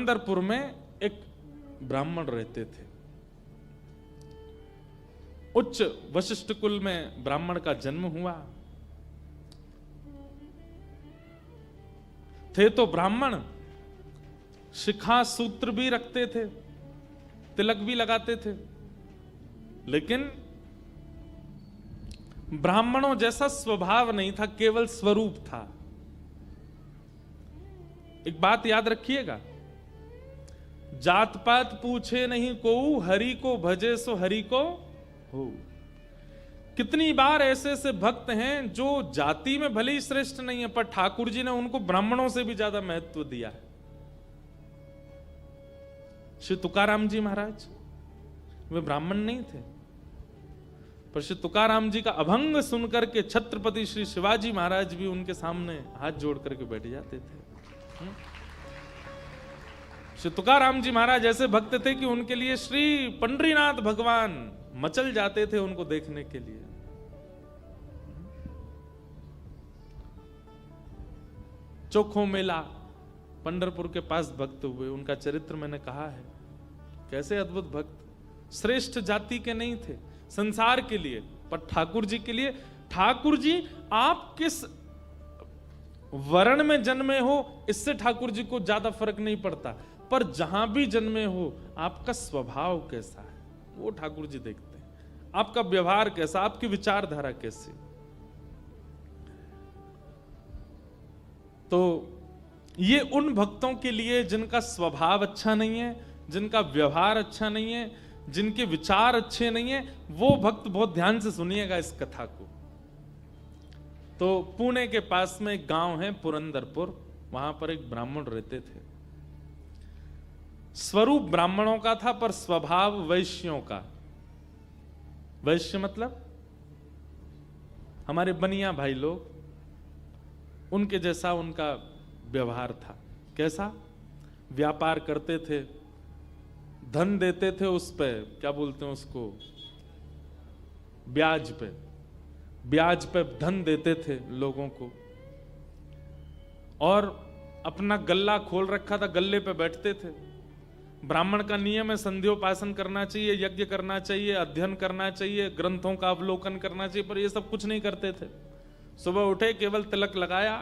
पुरंदरपुर में एक ब्राह्मण रहते थे। उच्च वशिष्ठ कुल में ब्राह्मण का जन्म हुआ। थे तो ब्राह्मण, शिखा सूत्र भी रखते थे, तिलक भी लगाते थे, लेकिन ब्राह्मणों जैसा स्वभाव नहीं था, केवल स्वरूप था। एक बात याद रखिएगा, जात पात पूछे नहीं कोऊ, हरि को भजे सो हरि को हो। कितनी बार ऐसे ऐसे भक्त हैं जो जाति में भले ही श्रेष्ठ नहीं है, पर ठाकुर जी ने उनको ब्राह्मणों से भी ज्यादा महत्व दिया है। श्री तुकाराम जी महाराज वे ब्राह्मण नहीं थे, पर श्री तुकाराम जी का अभंग सुनकर के छत्रपति श्री शिवाजी महाराज भी उनके सामने हाथ जोड़ करके बैठ जाते थे। श्री तुकाराम जी महाराज ऐसे भक्त थे कि उनके लिए श्री पंडरीनाथ भगवान मचल जाते थे उनको देखने के लिए। चोखो मेला पंढरपुर के पास भक्त हुए, उनका चरित्र मैंने कहा है। कैसे अद्भुत भक्त, श्रेष्ठ जाति के नहीं थे संसार के लिए, पर ठाकुर जी के लिए। ठाकुर जी आप किस वर्ण में जन्मे हो इससे ठाकुर जी को ज्यादा फर्क नहीं पड़ता, पर जहां भी जन्मे हो आपका स्वभाव कैसा है वो ठाकुर जी देखते हैं। आपका व्यवहार कैसा, आपकी विचारधारा कैसी। तो ये उन भक्तों के लिए जिनका स्वभाव अच्छा नहीं है, जिनका व्यवहार अच्छा नहीं है, जिनके विचार अच्छे नहीं है, वो भक्त बहुत ध्यान से सुनिएगा इस कथा को। तो पुणे के पास में एक गांव है पुरंदरपुर, वहां पर एक ब्राह्मण रहते थे। स्वरूप ब्राह्मणों का था पर स्वभाव वैश्यों का। वैश्य मतलब हमारे बनिया भाई लोग, उनके जैसा उनका व्यवहार था। कैसा? व्यापार करते थे, धन देते थे, उस पे क्या बोलते हैं उसको, ब्याज पे, ब्याज पे धन देते थे लोगों को। और अपना गल्ला खोल रखा था, गल्ले पे बैठते थे। ब्राह्मण का नियम है संध्योपासन करना चाहिए, यज्ञ करना चाहिए, अध्ययन करना चाहिए, ग्रंथों का अवलोकन करना चाहिए, पर ये सब कुछ नहीं करते थे। सुबह उठे, केवल तिलक लगाया,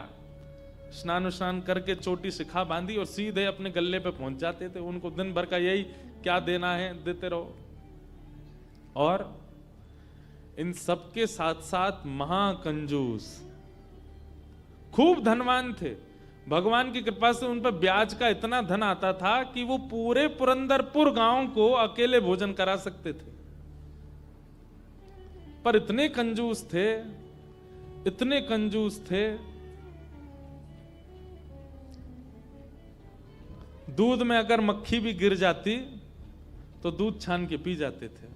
स्नान करके चोटी शिखा बांधी और सीधे अपने गल्ले पे पहुंच जाते थे। उनको दिन भर का यही, क्या देना है देते रहो। और इन सबके साथ साथ महाकंजूस, खूब धनवान थे। भगवान की कृपा से उन पर ब्याज का इतना धन आता था कि वो पूरे पुरंदरपुर गांव को अकेले भोजन करा सकते थे। पर इतने कंजूस थे, इतने कंजूस थे, दूध में अगर मक्खी भी गिर जाती तो दूध छान के पी जाते थे।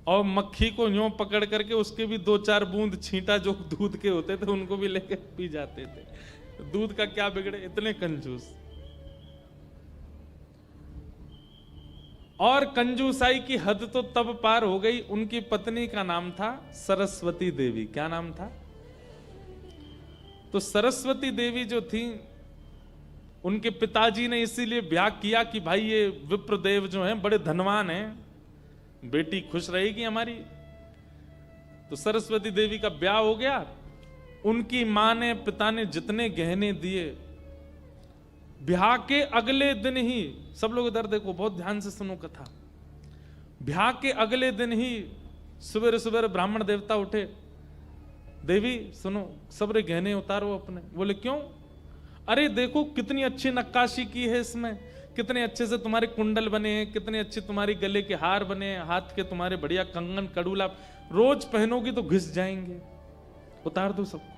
और मक्खी को यूं पकड़ करके उसके भी 2-4 बूंद छींटा जो दूध के होते थे उनको भी लेके पी जाते थे। दूध का क्या बिगड़े, इतने कंजूस। और कंजूसाई की हद तो तब पार हो गई, उनकी पत्नी का नाम था सरस्वती देवी। क्या नाम था? तो सरस्वती देवी जो थी, उनके पिताजी ने इसीलिए ब्याह किया कि भाई ये विप्रदेव जो हैं बड़े धनवान हैं, बेटी खुश रहेगी हमारी। तो सरस्वती देवी का ब्याह हो गया। उनकी मां ने, पिता ने जितने गहने दिए, ब्याह के अगले दिन ही, सब लोग इधर देखो, बहुत ध्यान से सुनो कथा। ब्याह के अगले दिन ही सुबह सुबह ब्राह्मण देवता उठे, देवी सुनो, सबरे गहने उतारो अपने। बोले क्यों? अरे देखो कितनी अच्छी नक्काशी की है इसमें, कितने अच्छे से तुम्हारे कुंडल बने हैं, कितने अच्छे तुम्हारे गले के हार बने हैं, हाथ के तुम्हारे बढ़िया कंगन कड़ूला, रोज पहनोगी तो घिस जाएंगे, उतार दो सबको।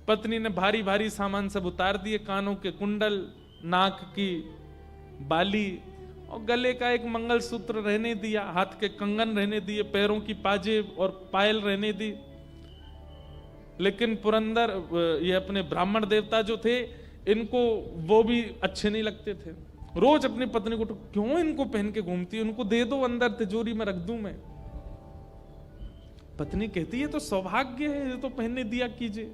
पत्नी ने भारी भारी सामान सब उतार दिए, कानों के कुंडल, नाक की बाली और गले का एक मंगलसूत्र रहने दिया, हाथ के कंगन रहने दिए, पैरों की पाजेब और पायल रहने दी। लेकिन पुरंदर ये अपने ब्राह्मण देवता जो थे, इनको वो भी अच्छे नहीं लगते थे। रोज अपनी पत्नी को, क्यों इनको पहन के घूमती है, उनको दे दो, अंदर तिजोरी में रख दूं मैं। पत्नी कहती है तो सौभाग्य है, ये तो पहनने दिया कीजिए।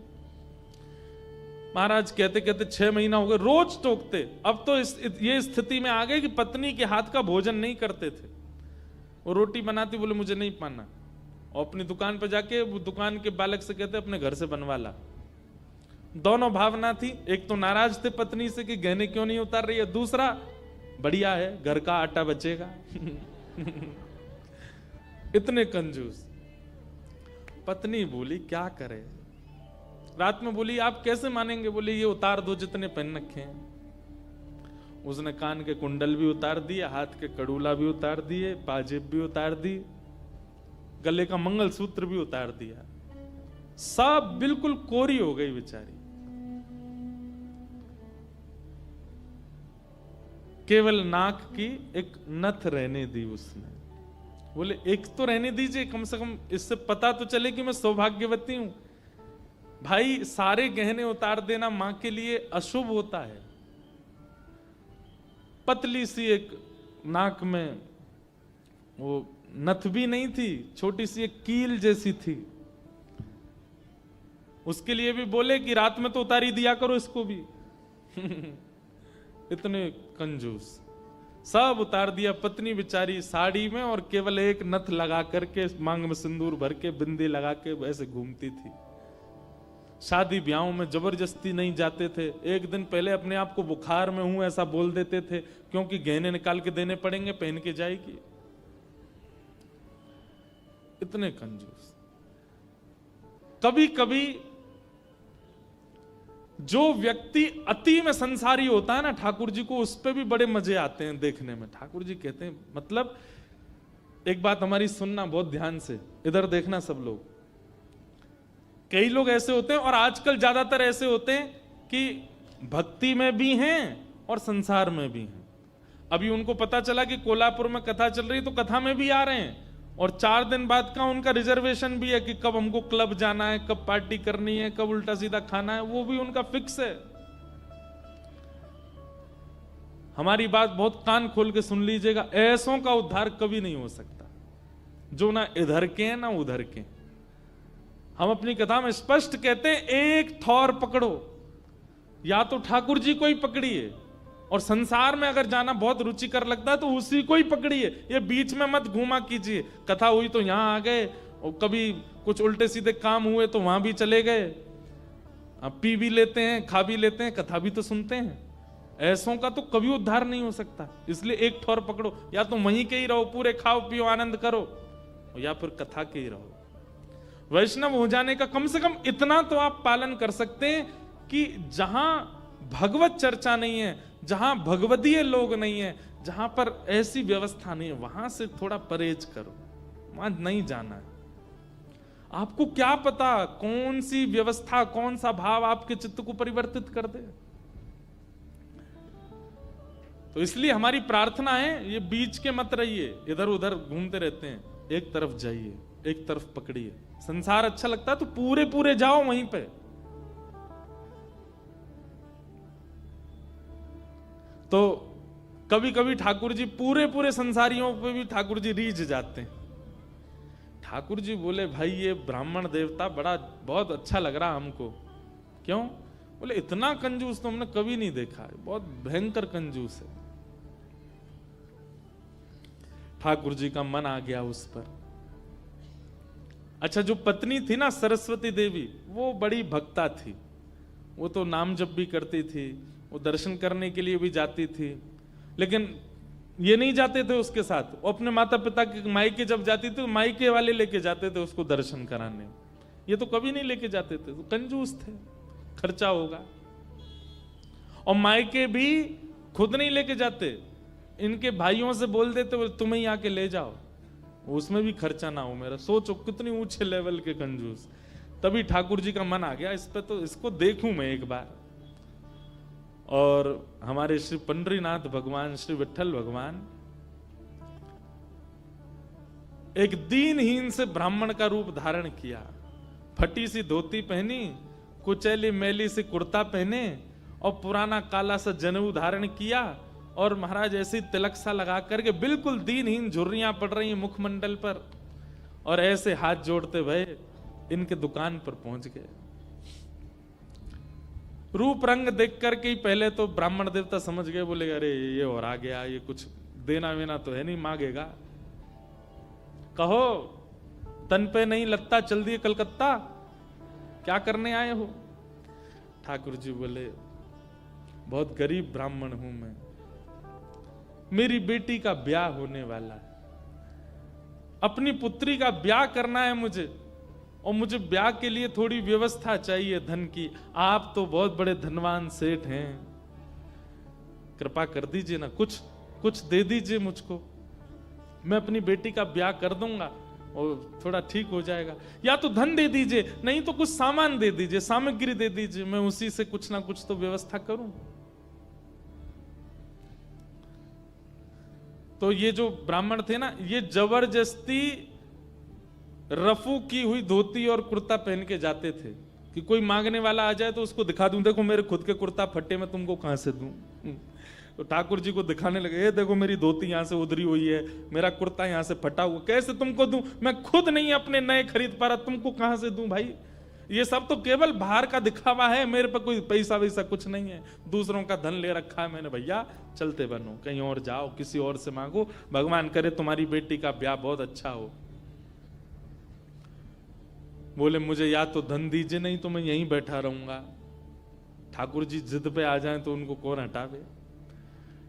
महाराज कहते कहते 6 महीना हो गए, रोज टोकते। अब तो ये स्थिति में आ गए कि पत्नी के हाथ का भोजन नहीं करते थे। वो रोटी बनाती, बोले मुझे नहीं पाना, और अपनी दुकान पर जाके वो दुकान के बालक से कहते अपने घर से बनवा ला। दोनों भावना थी, एक तो नाराज थे पत्नी से कि गहने क्यों नहीं उतार रही है, दूसरा बढ़िया है घर का आटा बचेगा। इतने कंजूस। पत्नी बोली क्या करे, रात में बोली आप कैसे मानेंगे, बोले ये उतार दो जितने पहन रखे हैं। उसने कान के कुंडल भी उतार दिए, हाथ के कड़ूला भी उतार दिए, पाजेब भी उतार दी, गले का मंगलसूत्र भी उतार दिया। सब बिल्कुल कोरी हो गई बेचारी। केवल नाक की एक नथ रहने दी उसने। बोले एक तो रहने दीजिए, कम से कम इससे पता तो चले कि मैं सौभाग्यवती हूं। भाई सारे गहने उतार देना मां के लिए अशुभ होता है। पतली सी एक नाक में वो नथ भी नहीं थी, छोटी सी एक कील जैसी थी। उसके लिए भी बोले कि रात में तो उतारी दिया करो इसको भी। इतने कंजूस। सब उतार दिया। पत्नी बेचारी साड़ी में और केवल एक नथ लगा करके मांग में सिंदूर भर के बिंदी लगा के ऐसे घूमती थी। शादी ब्याहों में जबरदस्ती नहीं जाते थे। एक दिन पहले अपने आप को बुखार में हूं ऐसा बोल देते थे, क्योंकि गहने निकाल के देने पड़ेंगे, पहन के जाएगी। इतने कंजूस। कभी कभी जो व्यक्ति अति में संसारी होता है ना, ठाकुर जी को उस पे भी बड़े मजे आते हैं देखने में। ठाकुर जी कहते हैं, मतलब एक बात हमारी सुनना बहुत ध्यान से, इधर देखना सब लोग। कई लोग ऐसे होते हैं, और आजकल ज्यादातर ऐसे होते हैं कि भक्ति में भी हैं और संसार में भी हैं। अभी उनको पता चला कि कोल्हापुर में कथा चल रही है तो कथा में भी आ रहे हैं, और 4 दिन बाद का उनका रिजर्वेशन भी है कि कब हमको क्लब जाना है, कब पार्टी करनी है, कब उल्टा सीधा खाना है, वो भी उनका फिक्स है। हमारी बात बहुत कान खोल के सुन लीजिएगा, ऐसों का उद्धार कभी नहीं हो सकता जो ना इधर के हैं ना उधर के। हम अपनी कथा में स्पष्ट कहते हैं, एक थौर पकड़ो, या तो ठाकुर जी को ही पकड़िए, और संसार में अगर जाना बहुत रुचिकर लगता है तो उसी को ही पकड़िए। ये बीच में मत घूमा कीजिए। कथा हुई तो यहां आ गए, और कभी कुछ उल्टे सीधे काम हुए तो वहां भी चले गए। अब पी भी लेते हैं, खा भी लेते हैं, कथा भी तो सुनते हैं। ऐसों का तो कभी उद्धार नहीं हो सकता। इसलिए एक ठौर पकड़ो, या तो वहीं के ही रहो, पूरे खाओ पियो आनंद करो, या फिर कथा के ही रहो। वैष्णव हो जाने का कम से कम इतना तो आप पालन कर सकते हैं कि जहां भगवत चर्चा नहीं है, जहां भगवदीय लोग नहीं है, जहां पर ऐसी व्यवस्था नहीं है, वहां से थोड़ा परहेज करो, वहां नहीं जाना है। आपको क्या पता कौन सी व्यवस्था, कौन सा भाव आपके चित्त को परिवर्तित कर दे। तो इसलिए हमारी प्रार्थना है, ये बीच के मत रहिए, इधर उधर घूमते रहते हैं। एक तरफ जाइए, एक तरफ पकड़िए। संसार अच्छा लगता है तो पूरे पूरे जाओ वहीं पे। तो कभी कभी ठाकुर जी पूरे पूरे संसारियों पे भी ठाकुर जी रीझ जाते हैं। ठाकुर जी बोले, भाई ये ब्राह्मण देवता बड़ा बहुत अच्छा लग रहा हमको। क्यों? बोले इतना कंजूस तो हमने कभी नहीं देखा है, बहुत भयंकर कंजूस है। ठाकुर जी का मन आ गया उस पर। अच्छा, जो पत्नी थी ना सरस्वती देवी, वो बड़ी भक्ता थी। वो तो नाम जप भी करती थी, वो दर्शन करने के लिए भी जाती थी, लेकिन ये नहीं जाते थे उसके साथ। वो अपने माता पिता के मायके जब जाती थी तो मायके वाले लेके जाते थे उसको दर्शन कराने। ये तो कभी नहीं लेके जाते थे, तो कंजूस थे, खर्चा होगा। और मायके भी खुद नहीं लेके जाते, इनके भाइयों से बोल देते तुम्हें ही आके ले जाओ, उसमें भी खर्चा ना हो मेरा। सोचो कितनी ऊंचे लेवल के कंजूस। तभी ठाकुर जी का मन आ गया इस पे, तो इसको देखूं मैं एक बार। और हमारे श्री पंडरीनाथ भगवान, श्री विठल भगवान एक दीनहीन से ब्राह्मण का रूप धारण किया। फटी सी धोती पहनी, कुचैली मैली सी कुर्ता पहने, और पुराना काला सा जनेऊ धारण किया, और महाराज ऐसी तिलक सा लगा करके बिल्कुल दीनहीन, झुर्रियां पड़ रही हैं मुखमंडल पर, और ऐसे हाथ जोड़ते भय इनके दुकान पर पहुंच गए। रूप रंग देख करके ही पहले तो ब्राह्मण देवता समझ गए, बोले अरे ये और आ गया, ये कुछ देना वेना तो है नहीं, मांगेगा। कहो तन पे नहीं लगता, चल दिए कलकत्ता, क्या करने आए हो? ठाकुर जी बोले बहुत गरीब ब्राह्मण हूं मैं, मेरी बेटी का ब्याह होने वाला है, अपनी पुत्री का ब्याह करना है मुझे, और मुझे ब्याह के लिए थोड़ी व्यवस्था चाहिए धन की। आप तो बहुत बड़े धनवान सेठ हैं, कृपा कर दीजिए ना, कुछ दे दीजिए मुझको, मैं अपनी बेटी का ब्याह कर दूंगा और थोड़ा ठीक हो जाएगा। या तो धन दे दीजिए, नहीं तो कुछ सामान दे दीजिए, सामग्री दे दीजिए, मैं उसी से कुछ ना कुछ तो व्यवस्था करूं। तो ये जो ब्राह्मण थे ना, ये जबरदस्ती रफू की हुई धोती और कुर्ता पहन के जाते थे कि कोई मांगने वाला आ जाए तो उसको दिखा दूं, देखो मेरे खुद के कुर्ता फटे, मैं तुमको कहां से दूं। तो ठाकुर जी को दिखाने लगे, ये देखो मेरी धोती यहां से उधरी हुई है, मेरा कुर्ता यहां से फटा हुआ, कैसे तुमको दूं, मैं खुद नहीं अपने नए खरीद पा रहा, तुमको कहां से दूं भाई। ये सब तो केवल बाहर का दिखावा है, मेरे पे कोई पैसा वैसा कुछ नहीं है, दूसरों का धन ले रखा है मैंने, भैया चलते बनो, कहीं और जाओ, किसी और से मांगो, भगवान करे तुम्हारी बेटी का ब्याह बहुत अच्छा हो। बोले मुझे या तो धन दीजिए, नहीं तो मैं यहीं बैठा रहूंगा। ठाकुर जी जिद पे आ जाएं तो उनको कौन हटावे।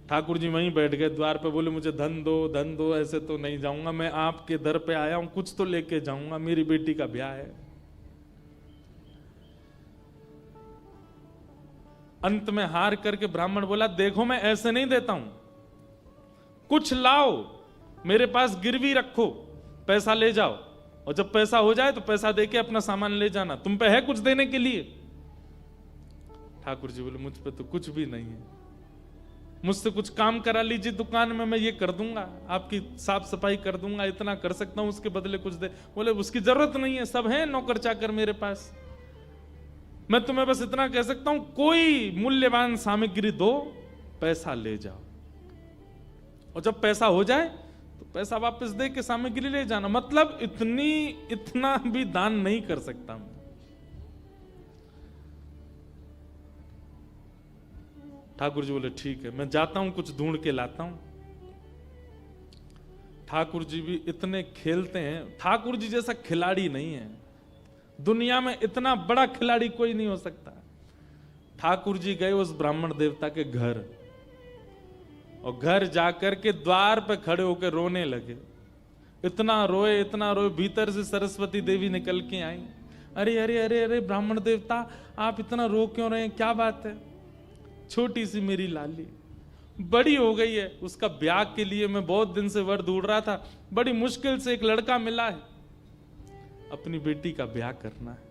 ठाकुर जी वहीं बैठ गए द्वार पे, बोले मुझे धन दो, ऐसे तो नहीं जाऊंगा, मैं आपके दर पे आया हूं, कुछ तो लेके जाऊंगा, मेरी बेटी का ब्याह है। अंत में हार करके ब्राह्मण बोला, देखो मैं ऐसे नहीं देता हूं, कुछ लाओ, मेरे पास गिरवी रखो, पैसा ले जाओ, और जब पैसा हो जाए तो पैसा देके अपना सामान ले जाना, तुम पे है कुछ देने के लिए। ठाकुर जी बोले मुझ पे तो कुछ भी नहीं है, मुझसे कुछ काम करा लीजिए दुकान में, मैं ये कर दूंगा, आपकी साफ सफाई कर दूंगा, इतना कर सकता हूं, उसके बदले कुछ दे। बोले उसकी जरूरत नहीं है, सब है नौकर चाकर मेरे पास, मैं तुम्हें बस इतना कह सकता हूं, कोई मूल्यवान सामग्री दो, पैसा ले जाओ, और जब पैसा हो जाए तो पैसा वापस दे के सामग्री ले जाना। मतलब इतना भी दान नहीं कर सकता मैं। ठाकुर जी बोले ठीक है, मैं जाता हूं, कुछ ढूंढ के लाता हूं। ठाकुर जी भी इतने खेलते हैं, ठाकुर जी जैसा खिलाड़ी नहीं है दुनिया में, इतना बड़ा खिलाड़ी कोई नहीं हो सकता। ठाकुर जी गए उस ब्राह्मण देवता के घर, और घर जाकर के द्वार पे खड़े होकर रोने लगे, इतना रोए, भीतर से सरस्वती देवी निकल के आई। अरे अरे अरे अरे ब्राह्मण देवता, आप इतना रो क्यों रहे हैं, क्या बात है? छोटी सी मेरी लाली बड़ी हो गई है, उसका ब्याह के लिए मैं बहुत दिन से वर ढूंढ रहा था, बड़ी मुश्किल से एक लड़का मिला है, अपनी बेटी का ब्याह करना है,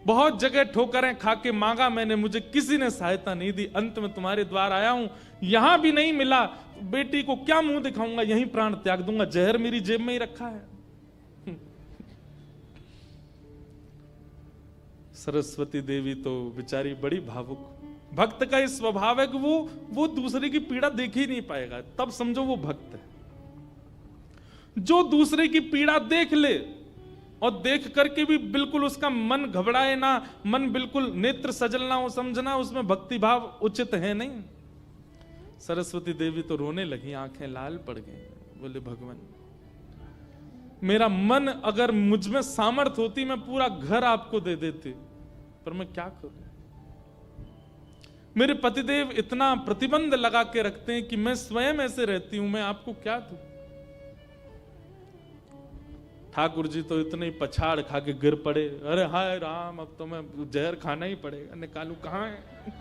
बहुत जगह ठोकरें खा के मांगा मैंने, मुझे किसी ने सहायता नहीं दी, अंत में तुम्हारे द्वार आया हूं, यहां भी नहीं मिला, बेटी को क्या मुंह दिखाऊंगा, यहीं प्राण त्याग दूंगा, जहर मेरी जेब में ही रखा है। सरस्वती देवी तो बेचारी बड़ी भावुक, भक्त का इस स्वभाव है कि वो दूसरे की पीड़ा देख ही नहीं पाएगा, तब समझो वो भक्त है। जो दूसरे की पीड़ा देख ले और देख करके भी बिल्कुल उसका मन घबराए ना, मन बिल्कुल नेत्र सजल ना हो, समझना उसमें भक्ति भाव उचित है नहीं। सरस्वती देवी तो रोने लगी, आंखें लाल पड़ गई, बोले भगवान मेरा मन अगर मुझ में सामर्थ्य होती मैं पूरा घर आपको दे देती, पर मैं क्या करूं, मेरे पतिदेव इतना प्रतिबंध लगा के रखते हैं कि मैं स्वयं ऐसे रहती हूं, मैं आपको क्या दूं। ठाकुर जी तो इतने ही पछाड़ खा के गिर पड़े, अरे हाय राम, अब तो मैं जहर खाना ही पड़ेगा, निकालू कहां है।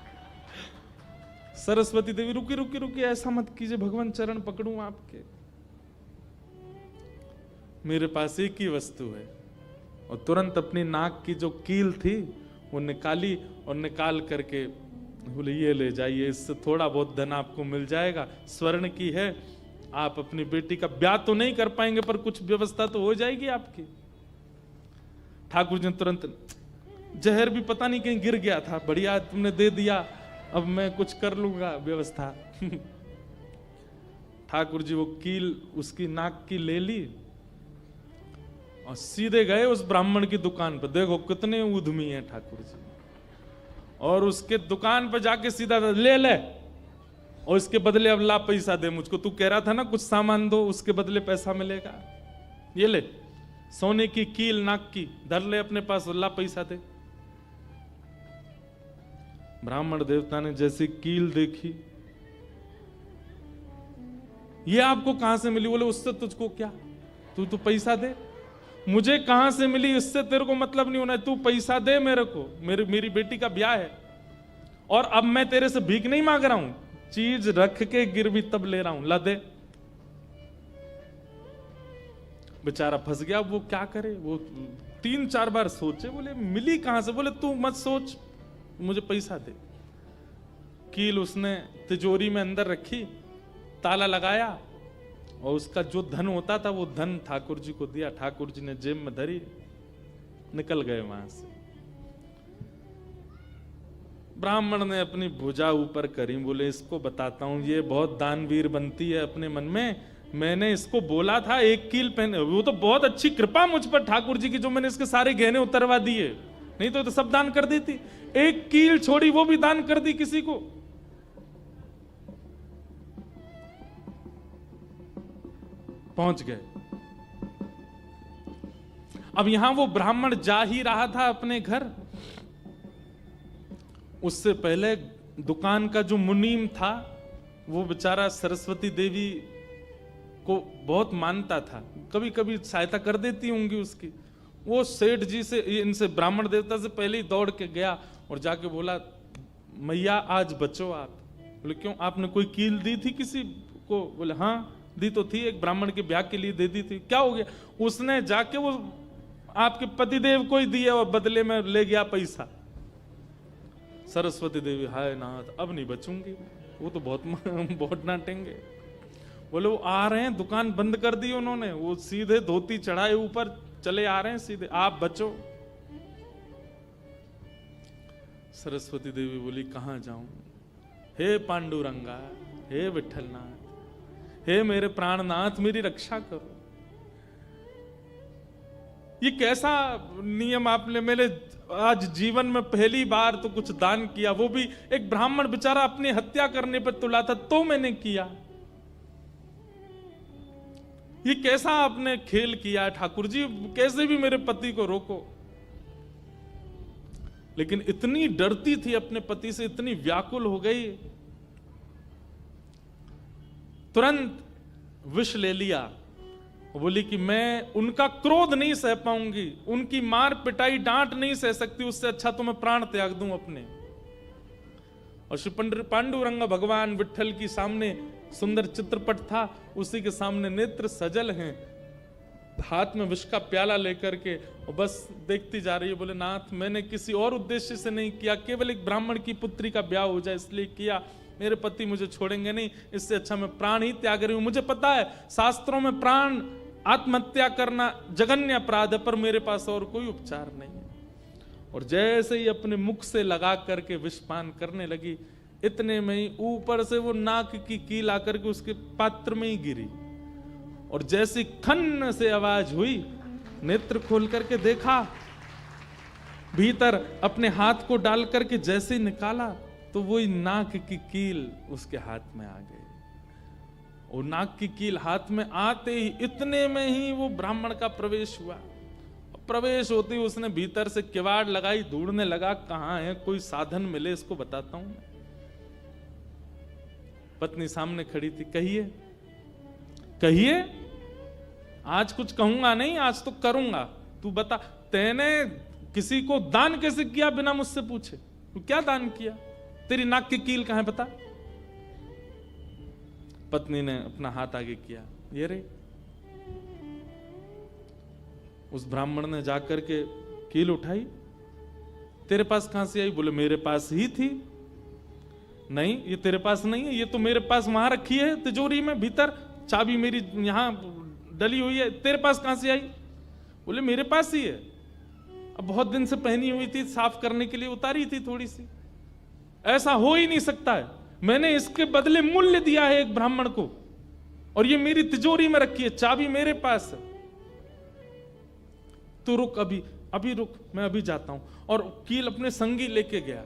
सरस्वती देवी रुकी रुकी रुकी, ऐसा मत कीजिए भगवान, चरण पकड़ूं आपके, मेरे पास एक ही वस्तु है। और तुरंत अपनी नाक की जो कील थी वो निकाली, और निकाल करके बोले ये ले जाइए, इससे थोड़ा बहुत धन आपको मिल जाएगा, स्वर्ण की है, आप अपनी बेटी का ब्याह तो नहीं कर पाएंगे पर कुछ व्यवस्था तो हो जाएगी आपकी। ठाकुर जी तुरंत, जहर भी पता नहीं कहीं गिर गया था, बढ़िया तुमने दे दिया, अब मैं कुछ कर लूंगा व्यवस्था। ठाकुर जी वो कील उसकी नाक की ले ली, और सीधे गए उस ब्राह्मण की दुकान पर। देखो कितने उद्यमी हैं ठाकुर जी। और उसके दुकान पर जाके सीधा ले ले, और इसके बदले अब ला पैसा दे मुझको। तू कह रहा था ना कुछ सामान दो, उसके बदले पैसा मिलेगा। ये ले सोने की कील नाक की धर ले अपने पास, ला पैसा दे। ब्राह्मण देवता ने जैसी कील देखी, ये आपको कहां से मिली? बोले उससे तुझको क्या, तू तो पैसा दे। मुझे कहां से मिली इससे तेरे को मतलब नहीं होना है, तू पैसा दे मेरे को, मेरी बेटी का ब्याह है। और अब मैं तेरे से भीख नहीं मांग रहा हूं, चीज रख के गिरवी तब ले रहा हूं, ला दे। बेचारा फंस गया। वो क्या करे, वो 3-4 बार सोचे, बोले मिली कहां से? बोले तू मत सोच, मुझे पैसा दे। कील उसने तिजोरी में अंदर रखी, ताला लगाया, और उसका जो धन होता था वो धन ठाकुर जी को दिया। ठाकुर जी ने जेब में धरी, निकल गए वहां से। ब्राह्मण ने अपनी भुजा ऊपर करी, बोले इसको बताता हूं, ये बहुत दानवीर बनती है अपने मन में। मैंने इसको बोला था एक कील पहने, वो तो बहुत अच्छी कृपा मुझ पर ठाकुर जी की, जो मैंने इसके सारे गहने उतरवा दिए, नहीं तो सब दान कर देती। एक कील छोड़ी, वो भी दान कर दी किसी को। पहुंच गए। अब यहां वो ब्राह्मण जा ही रहा था अपने घर, उससे पहले दुकान का जो मुनीम था वो बेचारा सरस्वती देवी को बहुत मानता था, कभी कभी सहायता कर देती होंगी उसकी। वो सेठ जी से, इनसे ब्राह्मण देवता से पहले ही दौड़ के गया और जाके बोला, मैया आज बचो आप। बोले क्यों, आपने कोई कील दी थी किसी को? बोले हाँ दी तो थी, एक ब्राह्मण के ब्याह के लिए दे दी थी। क्या हो गया? उसने जाके वो आपके पतिदेव को ही दिया और बदले में ले गया पैसा। सरस्वती देवी, हाय नाथ अब नहीं बचूंगी, वो तो बहुत डांटेंगे। बोले वो आ रहे हैं, दुकान बंद कर दी उन्होंने, वो सीधे धोती चढ़ाए ऊपर चले आ रहे हैं सीधे, आप बचो। सरस्वती देवी बोली कहां जाऊं? हे पांडुरंगा, हे विठलनाथ, हे मेरे प्राणनाथ, मेरी रक्षा करो। ये कैसा नियम आपने मेरे आज जीवन में पहली बार तो कुछ दान किया, वो भी एक ब्राह्मण बेचारा अपनी हत्या करने पर तुला था तो मैंने किया। ये कैसा आपने खेल किया ठाकुर जी, कैसे भी मेरे पति को रोको। लेकिन इतनी डरती थी अपने पति से, इतनी व्याकुल हो गई, तुरंत विष ले लिया। बोली कि मैं उनका क्रोध नहीं सह पाऊंगी, उनकी मार पिटाई डांट नहीं सह सकती, उससे अच्छा तो मैं प्राण त्याग दूं अपने। और श्री पांडुरंग भगवान विठल की सामने सुंदर चित्रपट था, उसी के सामने नेत्र सजल हैं, हाथ में विष का प्याला लेकर के, और बस देखती जा रही है। बोले नाथ मैंने किसी और उद्देश्य से नहीं किया, केवल एक ब्राह्मण की पुत्री का ब्याह हो जाए इसलिए किया, मेरे पति मुझे छोड़ेंगे नहीं, इससे अच्छा मैं प्राण ही त्याग रही हूं। मुझे पता है शास्त्रों में प्राण आत्महत्या करना जघन्य अपराध है, पर मेरे पास और कोई उपचार नहीं है। और जैसे ही अपने मुख से लगा करके विषपान करने लगी, इतने में ही ऊपर से वो नाक की कील आकर के उसके पात्र में ही गिरी, और जैसी खन्न से आवाज हुई, नेत्र खोल करके देखा, भीतर अपने हाथ को डाल करके जैसे ही निकाला तो वही नाक की कील उसके हाथ में आ गई। और नाक की कील हाथ में आते ही इतने में ही वो ब्राह्मण का प्रवेश हुआ। प्रवेश होते ही उसने भीतर से किवाड़ लगाई, ढूंढने लगा कहां है, कोई साधन मिले इसको बताता हूं मैं। पत्नी सामने खड़ी थी, कहिए कहिए, आज कुछ कहूंगा नहीं, आज तो करूंगा, तू बता तैने किसी को दान कैसे किया बिना मुझसे पूछे? तू क्या दान किया? तेरी नाक की कील कहां है बता? पत्नी ने अपना हाथ आगे किया, ये रे। उस ब्राह्मण ने जाकर के कील उठाई, तेरे पास कहां से आई? बोले मेरे पास ही थी। नहीं ये तेरे पास नहीं है, ये तो मेरे पास वहां रखी है तिजोरी में भीतर, चाबी मेरी यहां डली हुई है, तेरे पास कहां से आई? बोले मेरे पास ही है, अब बहुत दिन से पहनी हुई थी, साफ करने के लिए उतारी थी थोड़ी सी। ऐसा हो ही नहीं सकता है, मैंने इसके बदले मूल्य दिया है एक ब्राह्मण को, और ये मेरी तिजोरी में रखी है, चाबी मेरे पास है। तू रुक, अभी अभी रुक, मैं अभी जाता हूं। और कील अपने संगी लेके गया।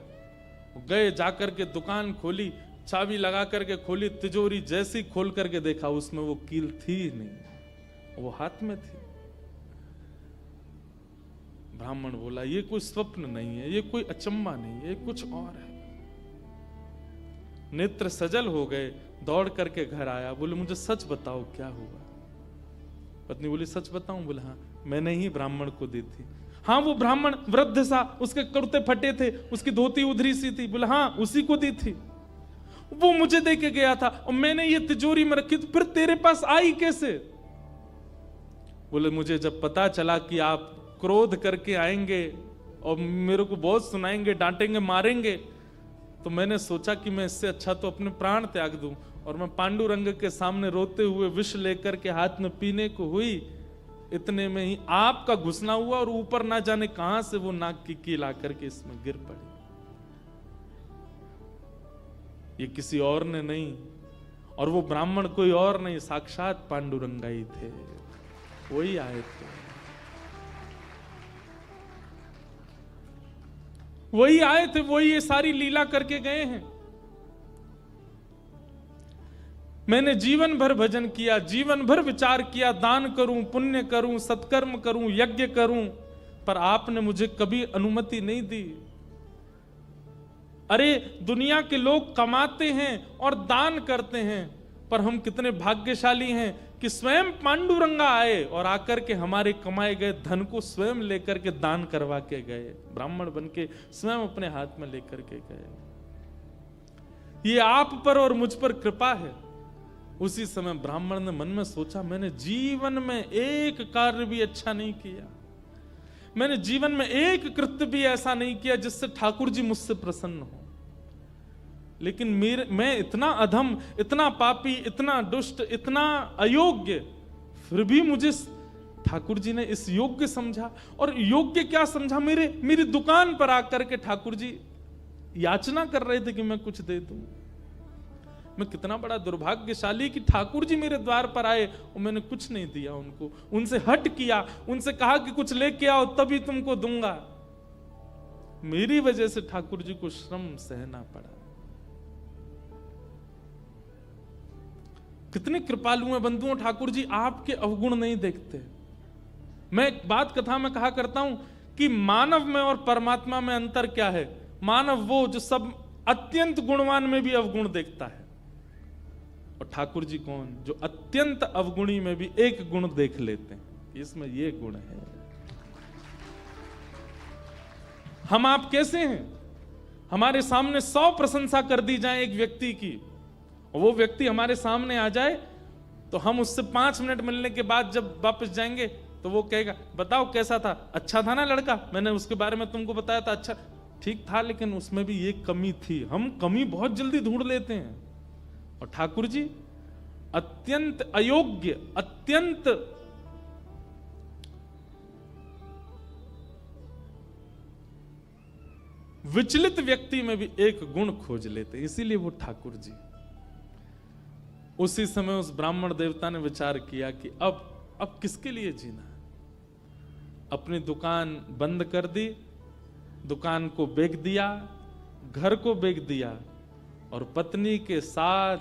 गए, जाकर के दुकान खोली, चाबी लगा करके खोली, तिजोरी जैसी खोल करके देखा उसमें वो कील थी नहीं, वो हाथ में थी। ब्राह्मण बोला ये कोई स्वप्न नहीं है, ये कोई अचंबा नहीं है, ये कुछ और है। नेत्र सजल हो गए, दौड़ करके घर आया, बोले मुझे सच बताओ क्या हुआ। पत्नी बोली सच बताऊं? बोले हाँ, मैंने ही ब्राह्मण को दी थी। हाँ, वो ब्राह्मण वृद्ध सा, उसके कुर्ते फटे थे, उसकी धोती उधरी सी थी। बोले हाँ, उसी को दी थी, वो मुझे दे के गया था और मैंने ये तिजोरी में रखी, तो फिर तेरे पास आई कैसे? बोले मुझे जब पता चला कि आप क्रोध करके आएंगे और मेरे को बहुत सुनाएंगे, डांटेंगे, मारेंगे, तो मैंने सोचा कि मैं इससे अच्छा तो अपने प्राण त्याग दूं। और मैं पांडुरंग के सामने रोते हुए विष लेकर के हाथ में पीने को हुई, इतने में ही आपका घुसना हुआ और ऊपर ना जाने कहां से वो नाक की कील आकर के इसमें गिर पड़ी। ये किसी और ने नहीं, और वो ब्राह्मण कोई और नहीं, साक्षात पांडुरंगा ही थे, वही आए थे, वही आए थे, वही ये सारी लीला करके गए हैं। मैंने जीवन भर भजन किया, जीवन भर विचार किया, दान करूं, पुण्य करूं, सत्कर्म करूं, यज्ञ करूं, पर आपने मुझे कभी अनुमति नहीं दी। अरे दुनिया के लोग कमाते हैं और दान करते हैं, पर हम कितने भाग्यशाली हैं कि स्वयं पांडुरंगा आए और आकर के हमारे कमाए गए धन को स्वयं लेकर के दान करवा के गए, ब्राह्मण बन के स्वयं अपने हाथ में लेकर के गए। ये आप पर और मुझ पर कृपा है। उसी समय ब्राह्मण ने मन में सोचा, मैंने जीवन में एक कार्य भी अच्छा नहीं किया, मैंने जीवन में एक कृत्य भी ऐसा नहीं किया जिससे ठाकुर जी मुझसे प्रसन्न हो, लेकिन मैं इतना अधम, इतना पापी, इतना दुष्ट, इतना अयोग्य, फिर भी मुझे ठाकुर जी ने इस योग्य समझा। और योग्य क्या समझा? मेरी दुकान पर आकर के ठाकुर जी याचना कर रहे थे कि मैं कुछ दे दूं। मैं कितना बड़ा दुर्भाग्यशाली कि ठाकुर जी मेरे द्वार पर आए और मैंने कुछ नहीं दिया उनको, उनसे हट किया, उनसे कहा कि कुछ लेके आओ तभी तुमको दूंगा। मेरी वजह से ठाकुर जी को श्रम सहना पड़ा। कितने कृपालु हैं बंधुओं ठाकुर जी, आपके अवगुण नहीं देखते। मैं एक बात कथा में कहा करता हूं कि मानव में और परमात्मा में अंतर क्या है। मानव वो जो सब अत्यंत गुणवान में भी अवगुण देखता है, और ठाकुर जी कौन? जो अत्यंत अवगुणी में भी एक गुण देख लेते हैं, इसमें ये गुण है। हम आप कैसे हैं? हमारे सामने 100 प्रशंसा कर दी जाए एक व्यक्ति की, और वो व्यक्ति हमारे सामने आ जाए तो हम उससे 5 मिनट मिलने के बाद जब वापस जाएंगे तो वो कहेगा बताओ कैसा था, अच्छा था ना लड़का, मैंने उसके बारे में तुमको बताया था, अच्छा ठीक था, लेकिन उसमें भी ये कमी थी। हम कमी बहुत जल्दी ढूंढ लेते हैं। और ठाकुर जी अत्यंत अयोग्य, अत्यंत विचलित व्यक्ति में भी एक गुण खोज लेते, इसीलिए वो ठाकुर जी। उसी समय उस ब्राह्मण देवता ने विचार किया कि अब किसके लिए जीना है। अपनी दुकान बंद कर दी, दुकान को बेच दिया, घर को बेच दिया, और पत्नी के साथ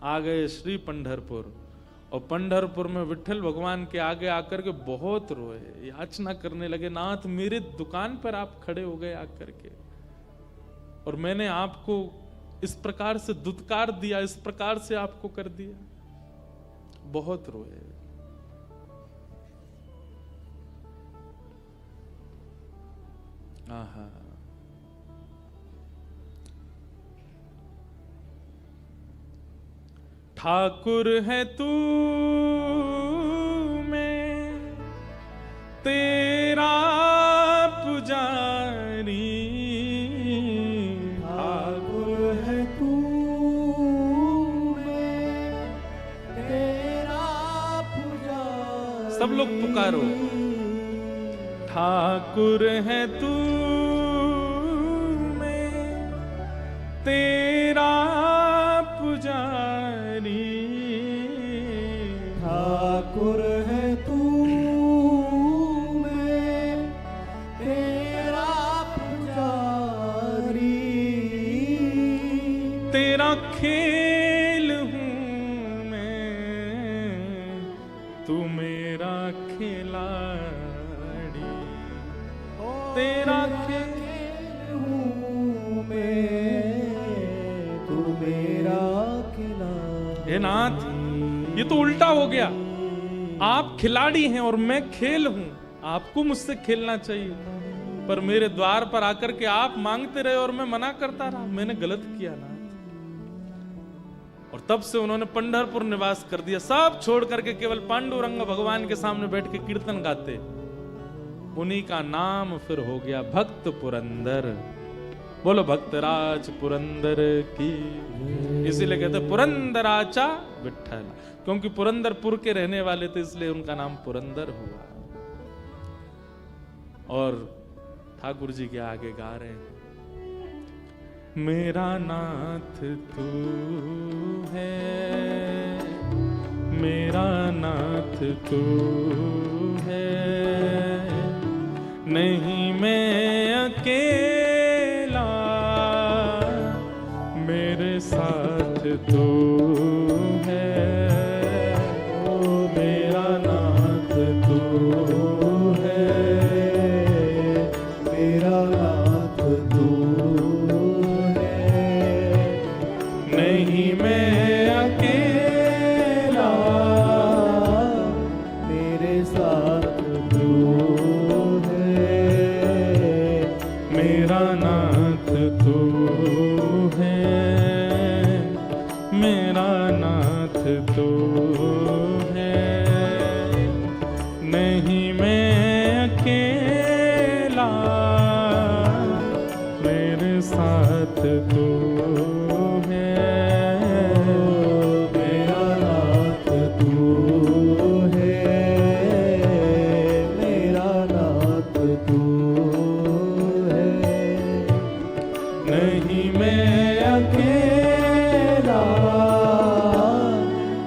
आ गए श्री पंढरपुर। और पंढरपुर में विठल भगवान के आगे आकर के बहुत रोए, याचना करने लगे, नाथ मेरे दुकान पर आप खड़े हो गए आकर के, और मैंने आपको इस प्रकार से दुत्कार दिया, इस प्रकार से आपको कर दिया। बहुत रोए। आहा, ठाकुर है तू मैं तेरा पुजारी, ठाकुर है तू मैं तेरा पुजारी। सब लोग पुकारो, ठाकुर है तू मैं तेरा पुजारी, ठाकुर है तू मैं तेरा खेल हूं मैं, तू मेरा खिलाड़ी। तेरा खेल हूँ मैं, तू मेरा खिलाड़ी। हे नाथ, ये तो उल्टा हो गया। आप खिलाड़ी हैं और मैं खेल हूं। आपको मुझसे खेलना चाहिए, पर मेरे द्वार पर आकर के आप मांगते रहे और मैं मना करता रहा। मैंने गलत किया ना। और तब से उन्होंने पंढरपुर निवास कर दिया। सब छोड़ करके केवल पांडुरंग भगवान के सामने बैठ के कीर्तन गाते। उन्हीं का नाम फिर हो गया भक्त पुरंदर। बोलो भक्तराज पुरंदर की। इसीलिए कहते पुरंदराचा विठ्ठल, क्योंकि पुरंदरपुर के रहने वाले थे, इसलिए उनका नाम पुरंदर हुआ। और ठाकुर जी के आगे गा रहे हैं, मेरा नाथ तू है, मेरा नाथ तू है, नहीं मैं अकेला, मेरे साथ तू है। ओ मेरा नाथ तू है, मेरा नाथ तू है, नहीं मैं अकेला, मेरे साथ तू है। मेरा नाथ तू है, मेरा नाथ तू है, नहीं मैं अकेला, मेरे साथ तू है। मेरा नाथ तू है, मेरा नाथ तू है, नहीं मैं अकेला,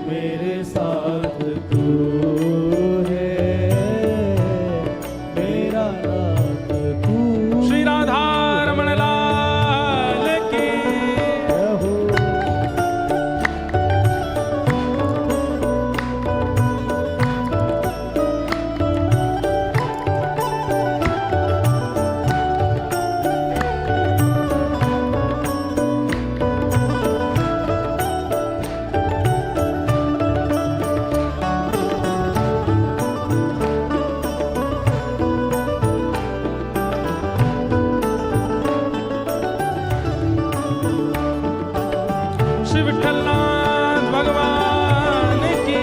मेरे साथ तू है, मेरा नाथ तू श्री राधा रमण लाल की। हो। श्री विठ्ठलनाथ भगवान की।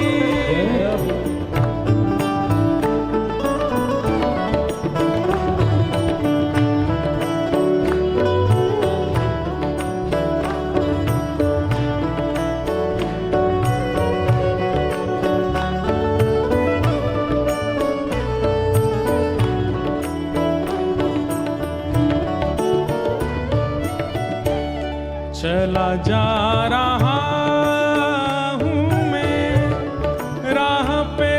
चला जा रहा हूँ मैं राह पे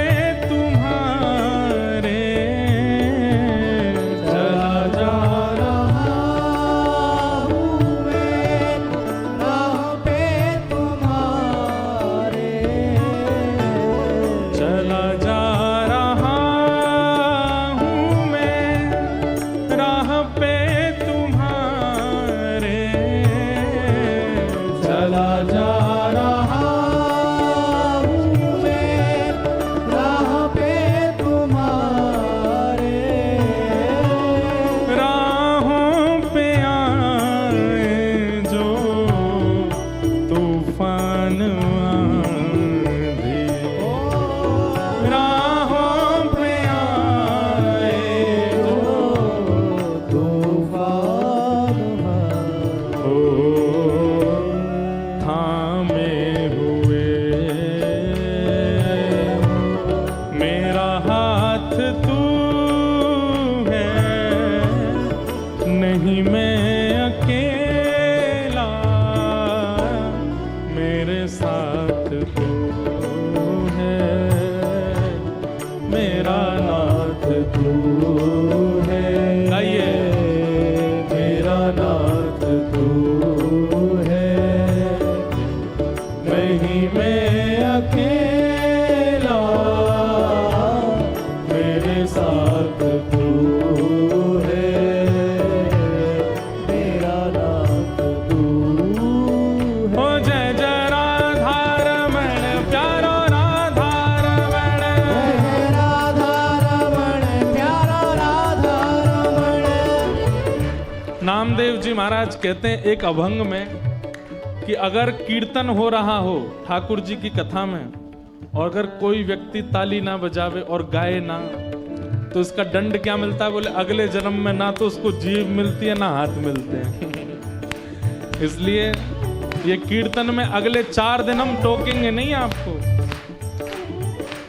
तुम्हारे, चला जा रहा हूँ मैं राह पे तुम्हारे, चला जा रहा हूँ मैं राह पे तुम्हारे, चला जा रहा हूँ मैं राह पे तुम्हारे, राहों पे आए जो तूफान आंधी, राहों पे आए जो तूफान ओ थामे हुए मेरा हाथ तू है, नहीं मैं अकेला, मेरे साथ तू है। मेरा नाथ तू है, गाइए। मेरा नाथ तू है, जी महाराज कहते हैं एक अभंग में कि अगर कीर्तन हो रहा हो ठाकुर जी की कथा में और अगर कोई व्यक्ति ताली ना बजावे और गाए ना, तो इसका दंड क्या मिलता है? बोले अगले जन्म में ना तो उसको जीभ मिलती है ना हाथ मिलते हैं। इसलिए ये कीर्तन में अगले 4 दिन हम टोकेंगे नहीं आपको,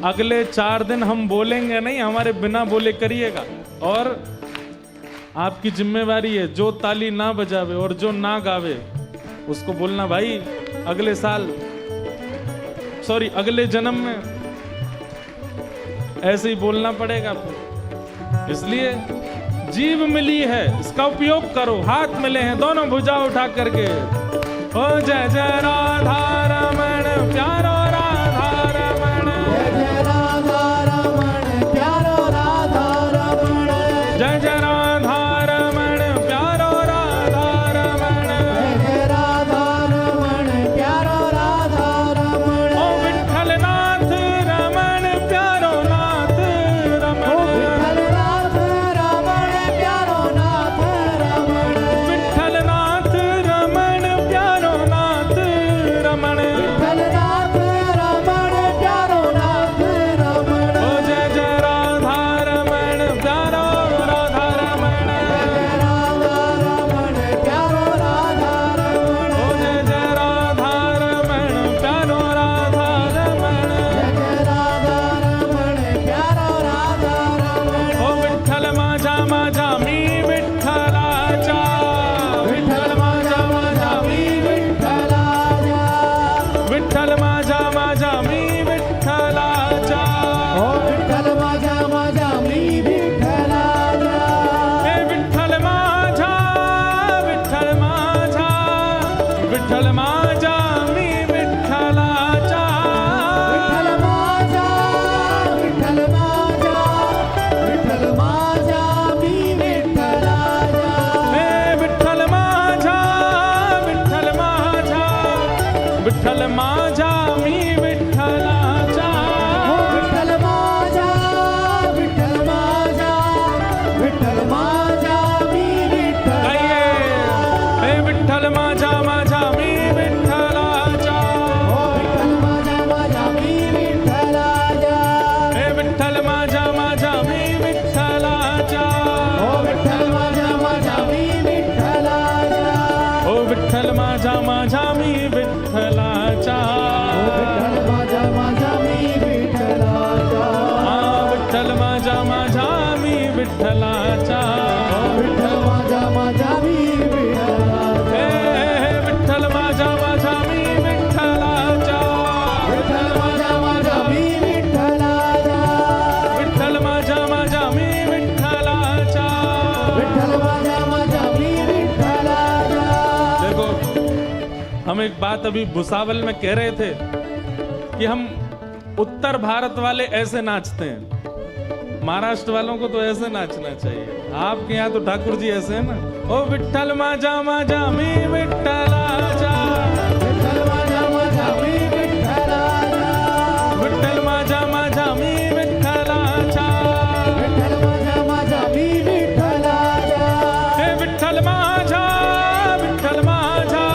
अगले 4 दिन हम बोलेंगे नहीं, हमारे बिना बोले करिएगा। और आपकी जिम्मेवारी है, जो ताली ना बजावे और जो ना गावे उसको बोलना भाई अगले साल, सॉरी अगले जन्म में ऐसे ही बोलना पड़ेगा आपको। इसलिए जीभ मिली है, इसका उपयोग करो। हाथ मिले हैं, दोनों भुजा उठा करके ओ जय जय राधा रमण प्यारो राधा रमण, जय जय राधा रमण प्यारो राधा रमण, जय जय राधा रमण प्यारो राधा रमण, जय जय राधा रमण प्यारो राधा रमण, ओ विठ्ठलनाथ रमण प्यारो नाथ ओ रमण, विठ्ठलनाथ रमण प्यारो नाथ रमण, विठ्ठलनाथ रमण प्यारो नाथ रमण, विठ्ठलनाथ रमण प्यारो नाथ रमण, ओ जय जय राधा रमण प्यारो राधा रमण, जय जय राधा रमण प्यारो राधा रमण, ओ जय जय राधा रमण प्यारो राधा रमण, जय जय राधा रमण प्यारो राधा रमण, ओ विठ्ठल माझा माझा मी विठ्ठलाचा, विठ्ठल माझा माझा मी विठ्ठलाचा, विठ्ठल माझा माझा मी विठ्ठलाचा, ओ विठ्ठल माझा माझा मी विठ्ठलाचा, हे विठ्ठल माझा विठ्ठल माझा, विठ्ठल माझा मी विठ्ठलाचा, विठ्ठल माझा विठ्ठल माझा, विठ्ठल माझा मी विठ्ठलाचा, हे विठ्ठल माझा विठ्ठल माझा, विठ्ठल माझा मी विठ्ठलाचा, ओ विठ्ठल माझा विठ्ठल माझा, विठ्ठल माझा मी गाइए, विठ्ठलाचा, हे विठ्ठल माझा माझा मी विठ्ठलाचा, ओ विठ्ठल माझा माझा मी विठ्ठलाचा, हे विठ्ठल माझा माझा मी विठ्ठलाचा, ओ विठ्ठल माझा माझा मी विठ्ठलाचा, ओ विठ्ठल माझा माझा मी विठ्ठलाचा, ओ विठ्ठल माझा माझा मी विठ्ठलाचा, हा विठ्ठल माझा माझा मी विठ्ठलाचा, ओ विठ्ठल माझा माझा मी विठ्ठलाचा, हे विठ्ठल माझा माझा मी विठ्ठलाचा, विठ्ठल माझा माझा मी विठ्ठलाचा, विठ्ठल माझा माझा मी विठ्ठलाचा। विठ्ठल माझा माझा मी विठ्ठलाचा, देखो हम एक बात अभी भुसावल में कह रहे थे कि हम उत्तर भारत वाले ऐसे नाचते हैं, महाराष्ट्र वालों को तो ऐसे नाचना चाहिए। आपके यहाँ तो ठाकुर जी ऐसे हैं ना, ओ विठ्ठल माझा माझा मी विठ्ठलाचा, विठ्ठल माझा माझा मी विठ्ठलाचा, विठ्ठल माझा माझा मी विठ्ठलाचा, विठ्ठल माझा माझा मी विठ्ठलाचा, हे विठ्ठल माझा विठ्ठल माझा,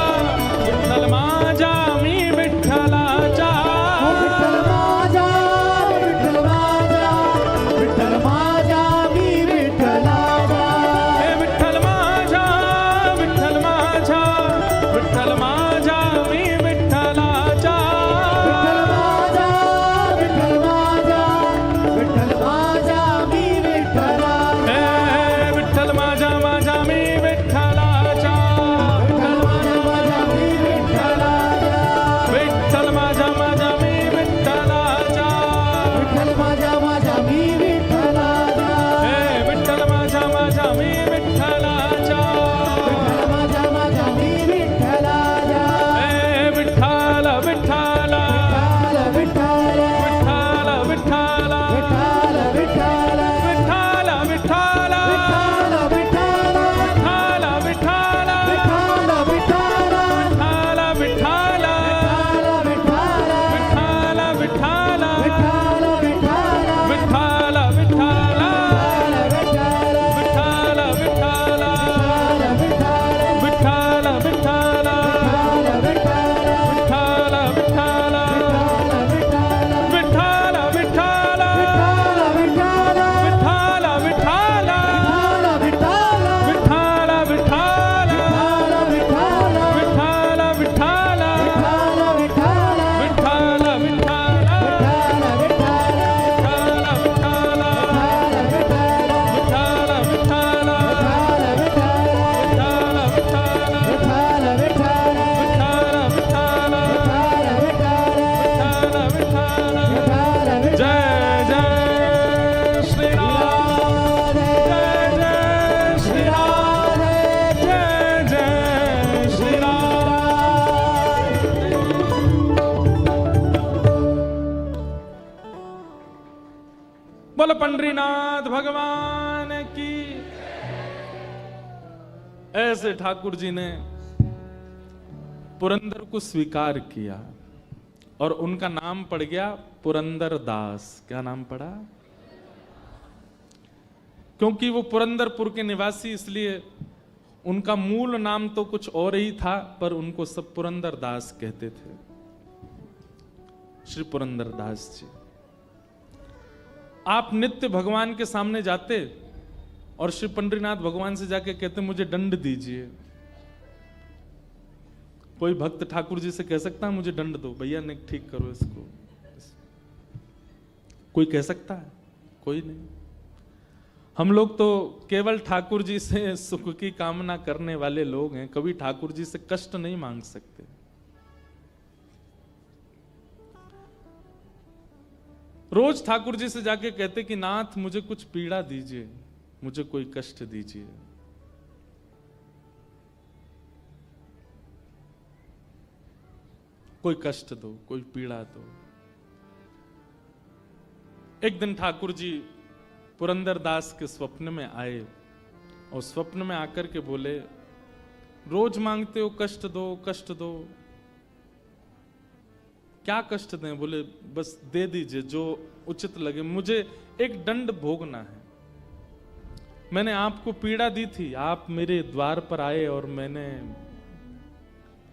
विठ्ठल माझा मी विठ्ठलाचा, ओ विठ्ठल माझा विठ्ठल माझा, विठ्ठल माझा मी विठ्ठलाचा, हे विठ्ठल माझा विठ्ठल माझा, पंडरीनाथ भगवान की। ऐसे ठाकुर जी ने पुरंदर को स्वीकार किया और उनका नाम पड़ गया पुरंदर दास। क्या नाम पड़ा? क्योंकि वो पुरंदरपुर के निवासी, इसलिए उनका मूल नाम तो कुछ और ही था, पर उनको सब पुरंदर दास कहते थे। श्री पुरंदर दास जी, आप नित्य भगवान के सामने जाते और श्री पंडरीनाथ भगवान से जाके कहते मुझे दंड दीजिए। कोई भक्त ठाकुर जी से कह सकता है मुझे दंड दो भैया, ने ठीक करो इसको? कोई कह सकता है? कोई नहीं। हम लोग तो केवल ठाकुर जी से सुख की कामना करने वाले लोग हैं, कभी ठाकुर जी से कष्ट नहीं मांग सकते। रोज ठाकुर जी से जाके कहते कि नाथ मुझे कुछ पीड़ा दीजिए, मुझे कोई कष्ट दीजिए। कोई कष्ट दो, कोई पीड़ा दो। एक दिन ठाकुर जी पुरंदर दास के स्वप्न में आए और स्वप्न में आकर के बोले, रोज मांगते हो कष्ट दो, कष्ट दो। क्या कष्ट दें? बोले बस दे दीजिए जो उचित लगे, मुझे एक दंड भोगना है। मैंने आपको पीड़ा दी थी, आप मेरे द्वार पर आए और मैंने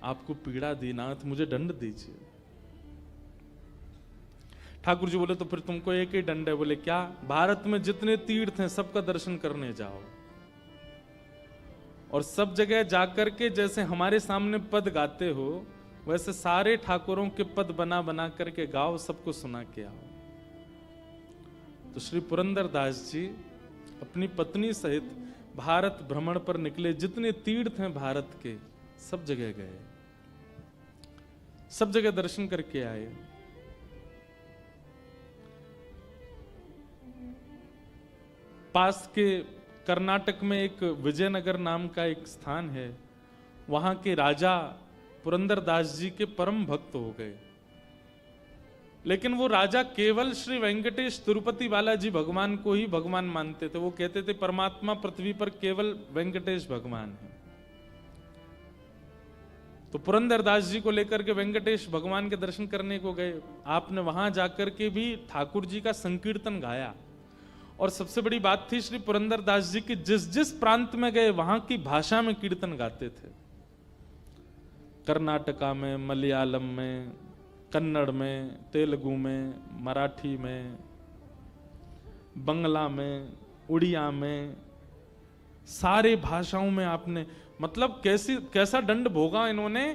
आपको पीड़ा दी, नाथ मुझे दंड दीजिए। ठाकुर जी बोले तो फिर तुमको एक ही दंड है। बोले क्या? भारत में जितने तीर्थ हैं सबका दर्शन करने जाओ और सब जगह जाकर के जैसे हमारे सामने पद गाते हो वैसे सारे ठाकुरों के पद बना बना करके गाओ, सबको सुना के आओ। तो श्री पुरंदर दास जी अपनी पत्नी सहित भारत भ्रमण पर निकले। जितने तीर्थ हैं भारत के सब जगह गए, सब जगह दर्शन करके आए। पास के कर्नाटक में एक विजयनगर नाम का एक स्थान है, वहां के राजा पुरंदर दास जी के परम भक्त हो गए। लेकिन वो राजा केवल श्री वेंकटेश तिरुपति बालाजी भगवान को ही भगवान मानते थे। वो कहते थे परमात्मा पृथ्वी पर केवल वेंकटेश भगवान है। तो पुरंदर दास जी को लेकर के वेंकटेश भगवान के दर्शन करने को गए। आपने वहां जाकर के भी ठाकुर जी का संकीर्तन गाया। और सबसे बड़ी बात थी श्री पुरंदर दास जी की जिस जिस प्रांत में गए वहां की भाषा में कीर्तन गाते थे। कर्नाटका में, मलयालम में, कन्नड़ में, तेलुगु में, मराठी में, बंगला में, उड़िया में, सारे भाषाओं में आपने मतलब कैसा दंड भोगा इन्होंने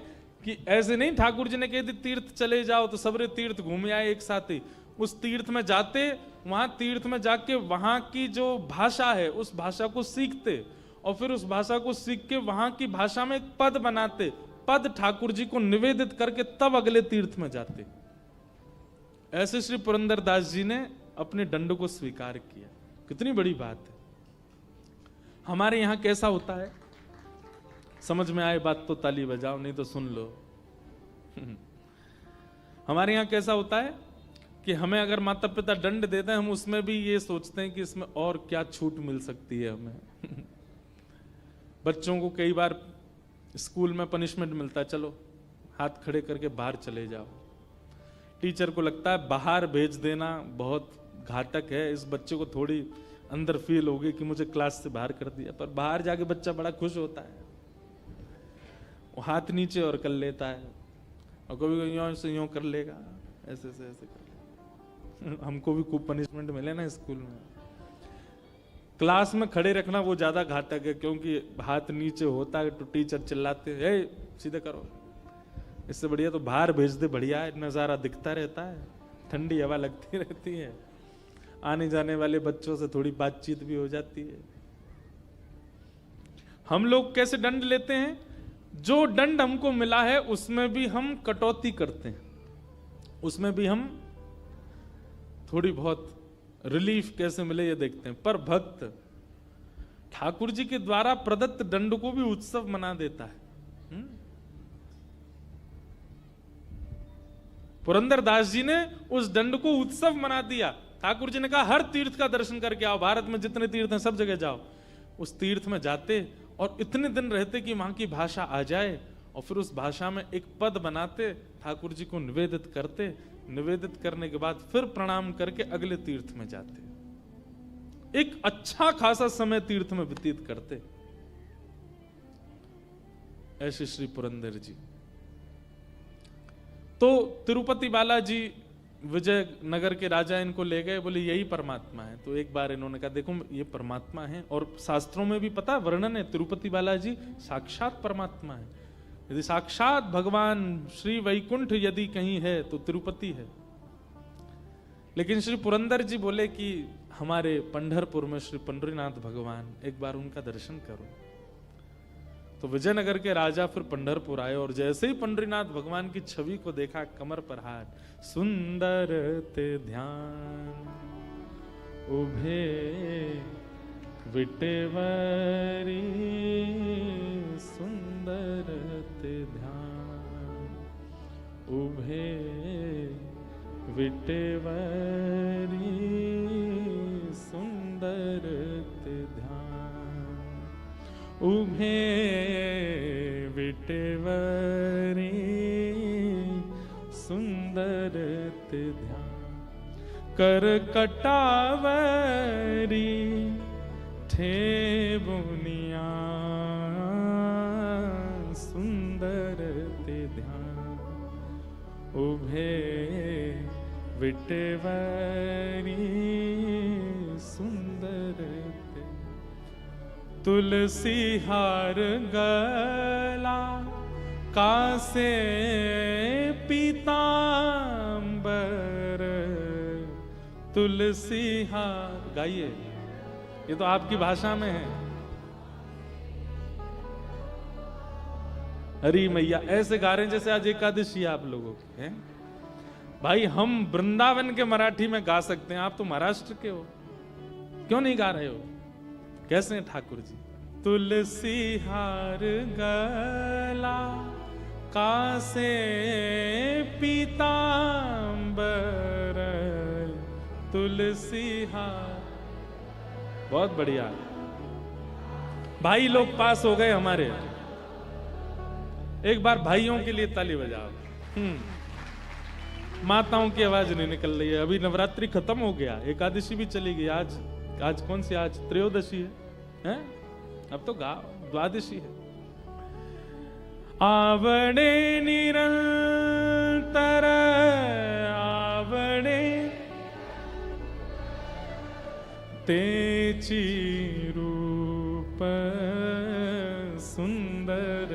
कि ऐसे नहीं ठाकुर जी ने कह दी तीर्थ चले जाओ तो सबरे तीर्थ घूम आए एक साथ ही। उस तीर्थ में जाते, वहां तीर्थ में जाके वहां की जो भाषा है उस भाषा को सीखते और फिर उस भाषा को सीख के वहां की भाषा में एक पद बनाते, पद ठाकुर जी को निवेदित करके तब अगले तीर्थ में जाते। ऐसे श्री पुरंदर दास जी ने अपने दंड को स्वीकार किया। कितनी बड़ी बात है। हमारे यहां कैसा होता है, समझ में आए बात तो ताली बजाओ, नहीं तो सुन लो। हमारे यहां कैसा होता है कि हमें अगर माता पिता दंड देते हैं हम उसमें भी ये सोचते हैं कि इसमें और क्या छूट मिल सकती है हमें। बच्चों को कई बार स्कूल में पनिशमेंट मिलता है, चलो हाथ खड़े करके बाहर चले जाओ। टीचर को लगता है बाहर भेज देना बहुत घातक है, इस बच्चे को थोड़ी अंदर फील होगी कि मुझे क्लास से बाहर कर दिया। पर बाहर जाके बच्चा बड़ा खुश होता है, वो हाथ नीचे और कर लेता है और कभी यूं से यूं कर लेगा, ऐसे से ऐसे कर लेगा। हमको भी खूब पनिशमेंट मिले ना स्कूल में। क्लास में खड़े रखना वो ज्यादा घातक है, क्योंकि हाथ नीचे होता है तो टीचर चिल्लाते हैं सीधे करो। इससे बढ़िया तो बाहर भेज दे, बढ़िया है, नजारा दिखता रहता है, ठंडी हवा लगती रहती है, आने जाने वाले बच्चों से थोड़ी बातचीत भी हो जाती है। हम लोग कैसे दंड लेते हैं, जो दंड हमको मिला है उसमें भी हम कटौती करते हैं, उसमें भी हम थोड़ी बहुत रिलीफ कैसे मिले ये देखते हैं। पर भक्त ठाकुर जी के द्वारा प्रदत्त दंड को भी उत्सव मना देता है। पुरंदर दास जी ने उस दंड को उत्सव मना दिया। ठाकुर जी ने कहा हर तीर्थ का दर्शन करके आओ, भारत में जितने तीर्थ हैं सब जगह जाओ। उस तीर्थ में जाते और इतने दिन रहते कि वहां की भाषा आ जाए, और फिर उस भाषा में एक पद बनाते, ठाकुर जी को निवेदित करते, निवेदित करने के बाद फिर प्रणाम करके अगले तीर्थ में जाते। एक अच्छा खासा समय तीर्थ में व्यतीत करते। ऐसे श्री पुरंदर जी। तो तिरुपति बालाजी विजयनगर के राजा इनको ले गए, बोले यही परमात्मा है। तो एक बार इन्होंने कहा देखो ये परमात्मा है, और शास्त्रों में भी पता वर्णन है तिरुपति बालाजी साक्षात परमात्मा है। यदि साक्षात भगवान श्री वैकुंठ यदि कहीं है तो तिरुपति है। लेकिन श्री पुरंदर जी बोले कि हमारे पंढरपुर में श्री पंढरीनाथ भगवान, एक बार उनका दर्शन करो। तो विजयनगर के राजा फिर पंढरपुर आए, और जैसे ही पंढरीनाथ भगवान की छवि को देखा, कमर पर हाथ, सुंदर ते ध्यान उभे विटेवरी, सुंदर ते ध्यान उभे विटेवरी, सुंदर ते ध्यान उभे विटेवरी, सुंदर ते ध्यान कर कटावरी, थे बुनिया, सुंदर ते ध्यान उभे विटेवरी, सुंदर ते तुलसी हार गला कासे पीतांबर, तुलसी हार। गाइए, ये तो आपकी भाषा में है। हरी मैया ऐसे गा रहे हैं जैसे आज एकादशी आप लोगों की है। भाई हम वृंदावन के मराठी में गा सकते हैं, आप तो महाराष्ट्र के हो, क्यों नहीं गा रहे हो? कैसे हैं ठाकुर जी? तुलसी हार गला कासे पीतांबर, तुलसी हार। बहुत बढ़िया भाई लोग पास हो गए हमारे। एक बार भाइयों के लिए ताली बजाओ। माताओं की आवाज नहीं निकल रही है। अभी नवरात्रि खत्म हो गया, एकादशी भी चली गई। आज कौन सी? आज त्रयोदशी है? अब तो द्वादशी है। आवड़े निरंतर आवड़े तेची रूप, सुंदर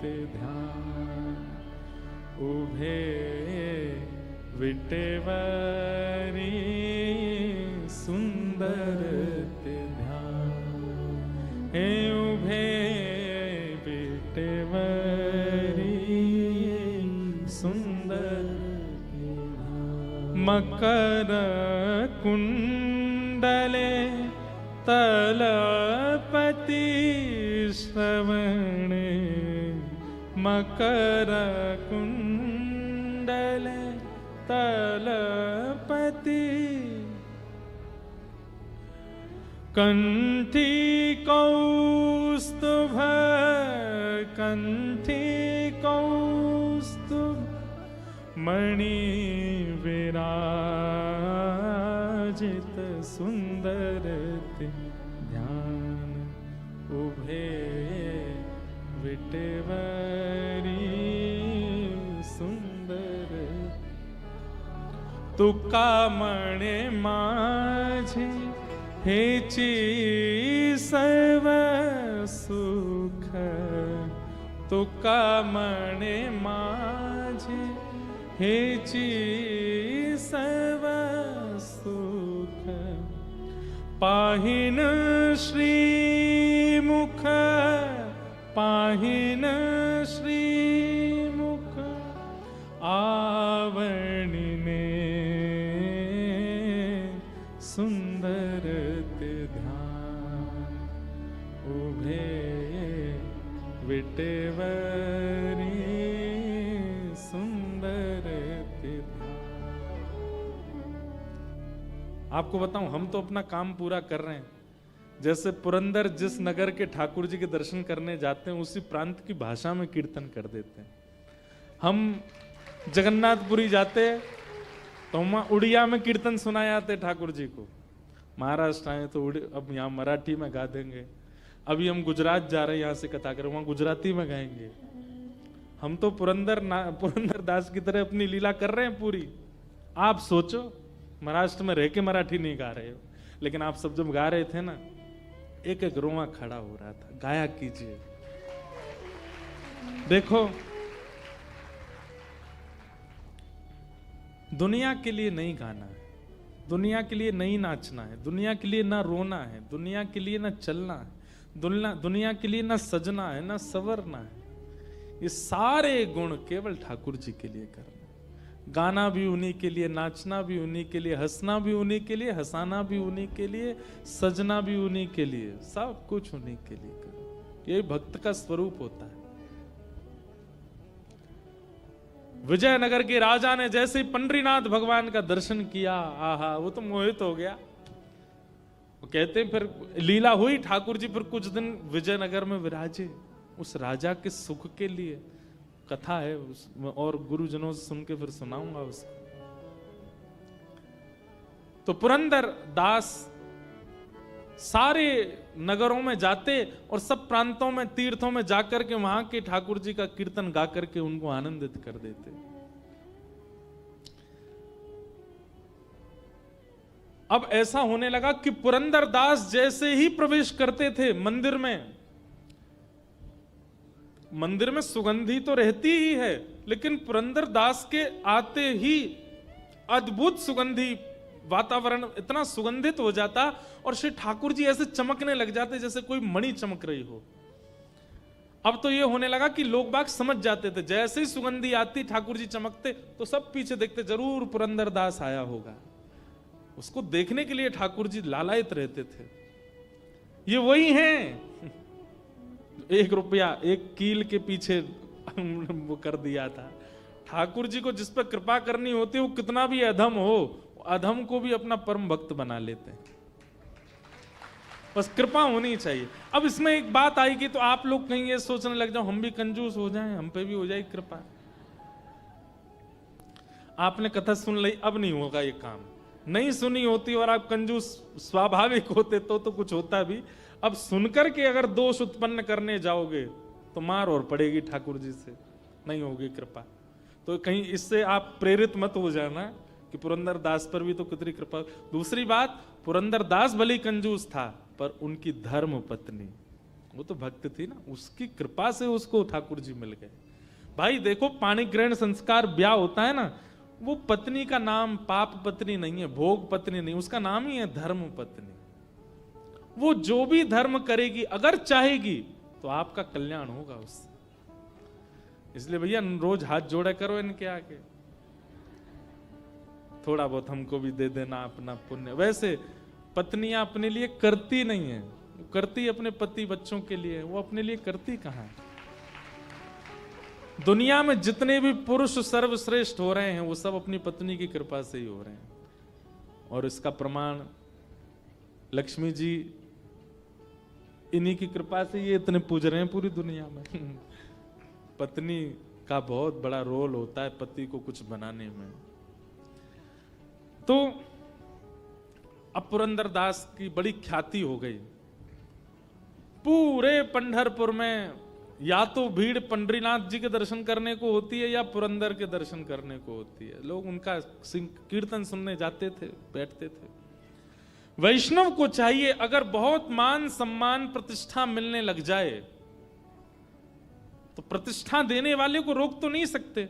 ते ध्यान उभे विटेवरी, सुंदर ते ध्यान हे उभे विटेवरी, सुंदर ते ध्यान। मकर कुंडले तलपति श्रवणे, मकर कुंडले तलपति, कंठी कौस्तुभ, कंठी कौस्तुभ मणि विराजित, सुंदर ते ध्यान उभे विटेवरी, सुंदर। तुका मणे माझे हेची सर्व सुख, तुका मणे माझे हेची सर्व सुख, पाहिन श्रीमुख, पाहिन श्रीमुख आवणिने, सुंदर ते ध्यान उभे विटेवरी, सुंदर ते ध्यान। आपको बताऊं, हम तो अपना काम पूरा कर रहे हैं। जैसे पुरंदर जिस नगर के ठाकुर जी के दर्शन करने जाते हैं उसी प्रांत की भाषा में कीर्तन कर देते हैं। हम जगन्नाथपुरी जाते हैं तो वहां उड़िया में कीर्तन सुनाए जाते ठाकुर जी को। महाराष्ट्र आए तो अब यहाँ मराठी में गा देंगे। अभी हम गुजरात जा रहे हैं, यहाँ से कथा करें, वहां गुजराती में गाएंगे। हम तो पुरंदर दास की तरह अपनी लीला कर रहे हैं पूरी। आप सोचो, महाराष्ट्र में रह के मराठी नहीं गा रहे हो, लेकिन आप सब जब गा रहे थे ना, एक एक रोआ खड़ा हो रहा था। गाया कीजिए। देखो, दुनिया के लिए नहीं गाना है, दुनिया के लिए नहीं नाचना है, दुनिया के लिए ना रोना है, दुनिया के लिए ना चलना है, दुनिया के लिए ना सजना है, ना संवरना है। ये सारे गुण केवल ठाकुर जी के लिए करना। गाना भी उन्हीं के लिए, नाचना भी उन्हीं के लिए, हंसना भी उन्हीं के लिए, हंसाना भी उन्हीं के लिए, सजना भी उन्हीं के लिए, सब कुछ उन्हीं के लिए करो। यही भक्त का स्वरूप होता है। विजयनगर के राजा ने जैसे ही पंडरीनाथ भगवान का दर्शन किया, आहा, वो तो मोहित हो गया। वो कहते हैं फिर लीला हुई, ठाकुर जी फिर कुछ दिन विजयनगर में विराजे उस राजा के सुख के लिए। कथा है और गुरुजनों से सुन के फिर सुनाऊंगा उसको। तो पुरंदर दास सारे नगरों में जाते और सब प्रांतों में, तीर्थों में जाकर के वहां के ठाकुर जी का कीर्तन गा करके उनको आनंदित कर देते। अब ऐसा होने लगा कि पुरंदर दास जैसे ही प्रवेश करते थे मंदिर में सुगंधी तो रहती ही है, लेकिन पुरंदर दास के आते ही अद्भुत सुगंधी वातावरण इतना सुगंधित हो जाता और श्री ठाकुर जी ऐसे चमकने लग जाते जैसे कोई मणि चमक रही हो। अब तो ये होने लगा कि लोग बाग समझ जाते थे, जैसे ही सुगंधी आती ठाकुर जी चमकते तो सब पीछे देखते, जरूर पुरंदर दास आया होगा। उसको देखने के लिए ठाकुर जी लालायित रहते थे। ये वही हैं, 1 रुपया 1 कील के पीछे वो कर दिया था। ठाकुर जी को जिस पर कृपा करनी होती है, वो कितना भी अधम हो, अधम को भी अपना परम भक्त बना लेते हैं। बस कृपा होनी चाहिए। अब इसमें एक बात आएगी तो आप लोग कहीं ये सोचने लग जाओ हम भी कंजूस हो जाएं, हम पे भी हो जाए कृपा। आपने कथा सुन ली, अब नहीं होगा ये काम। नहीं सुनी होती और आप कंजूस स्वाभाविक होते तो कुछ होता भी। अब सुनकर के अगर दोष उत्पन्न करने जाओगे तो मार और पड़ेगी ठाकुर जी से, नहीं होगी कृपा। तो कहीं इससे आप प्रेरित मत हो जाना कि पुरंदर दास पर भी तो कितनी कृपा। दूसरी बात, पुरंदर दास भले कंजूस था पर उनकी धर्म पत्नी, वो तो भक्त थी ना, उसकी कृपा से उसको ठाकुर जी मिल गए। भाई देखो, पाणी ग्रहण संस्कार ब्याह होता है ना, वो पत्नी का नाम पाप पत्नी नहीं है, भोग पत्नी नहीं, उसका नाम ही है धर्म पत्नी। वो जो भी धर्म करेगी अगर चाहेगी तो आपका कल्याण होगा उससे। इसलिए भैया रोज हाथ जोड़ा करो इनके आगे, थोड़ा बहुत हमको भी दे देना अपना पुण्य। वैसे पत्नियां अपने लिए करती नहीं है, वो करती अपने पति बच्चों के लिए, वो अपने लिए करती कहां है। दुनिया में जितने भी पुरुष सर्वश्रेष्ठ हो रहे हैं वो सब अपनी पत्नी की कृपा से ही हो रहे हैं। और इसका प्रमाण लक्ष्मी जी, इन्हीं की कृपा से ये इतने पूज रहे हैं पूरी दुनिया में। पत्नी का बहुत बड़ा रोल होता है पति को कुछ बनाने में। तो अब पुरंदर दास की बड़ी ख्याति हो गई। पूरे पंढरपुर में या तो भीड़ पंडरीनाथ जी के दर्शन करने को होती है या पुरंदर के दर्शन करने को होती है। लोग उनका कीर्तन सुनने जाते थे, बैठते थे। वैष्णव को चाहिए, अगर बहुत मान सम्मान प्रतिष्ठा मिलने लग जाए तो प्रतिष्ठा देने वाले को रोक तो नहीं सकते,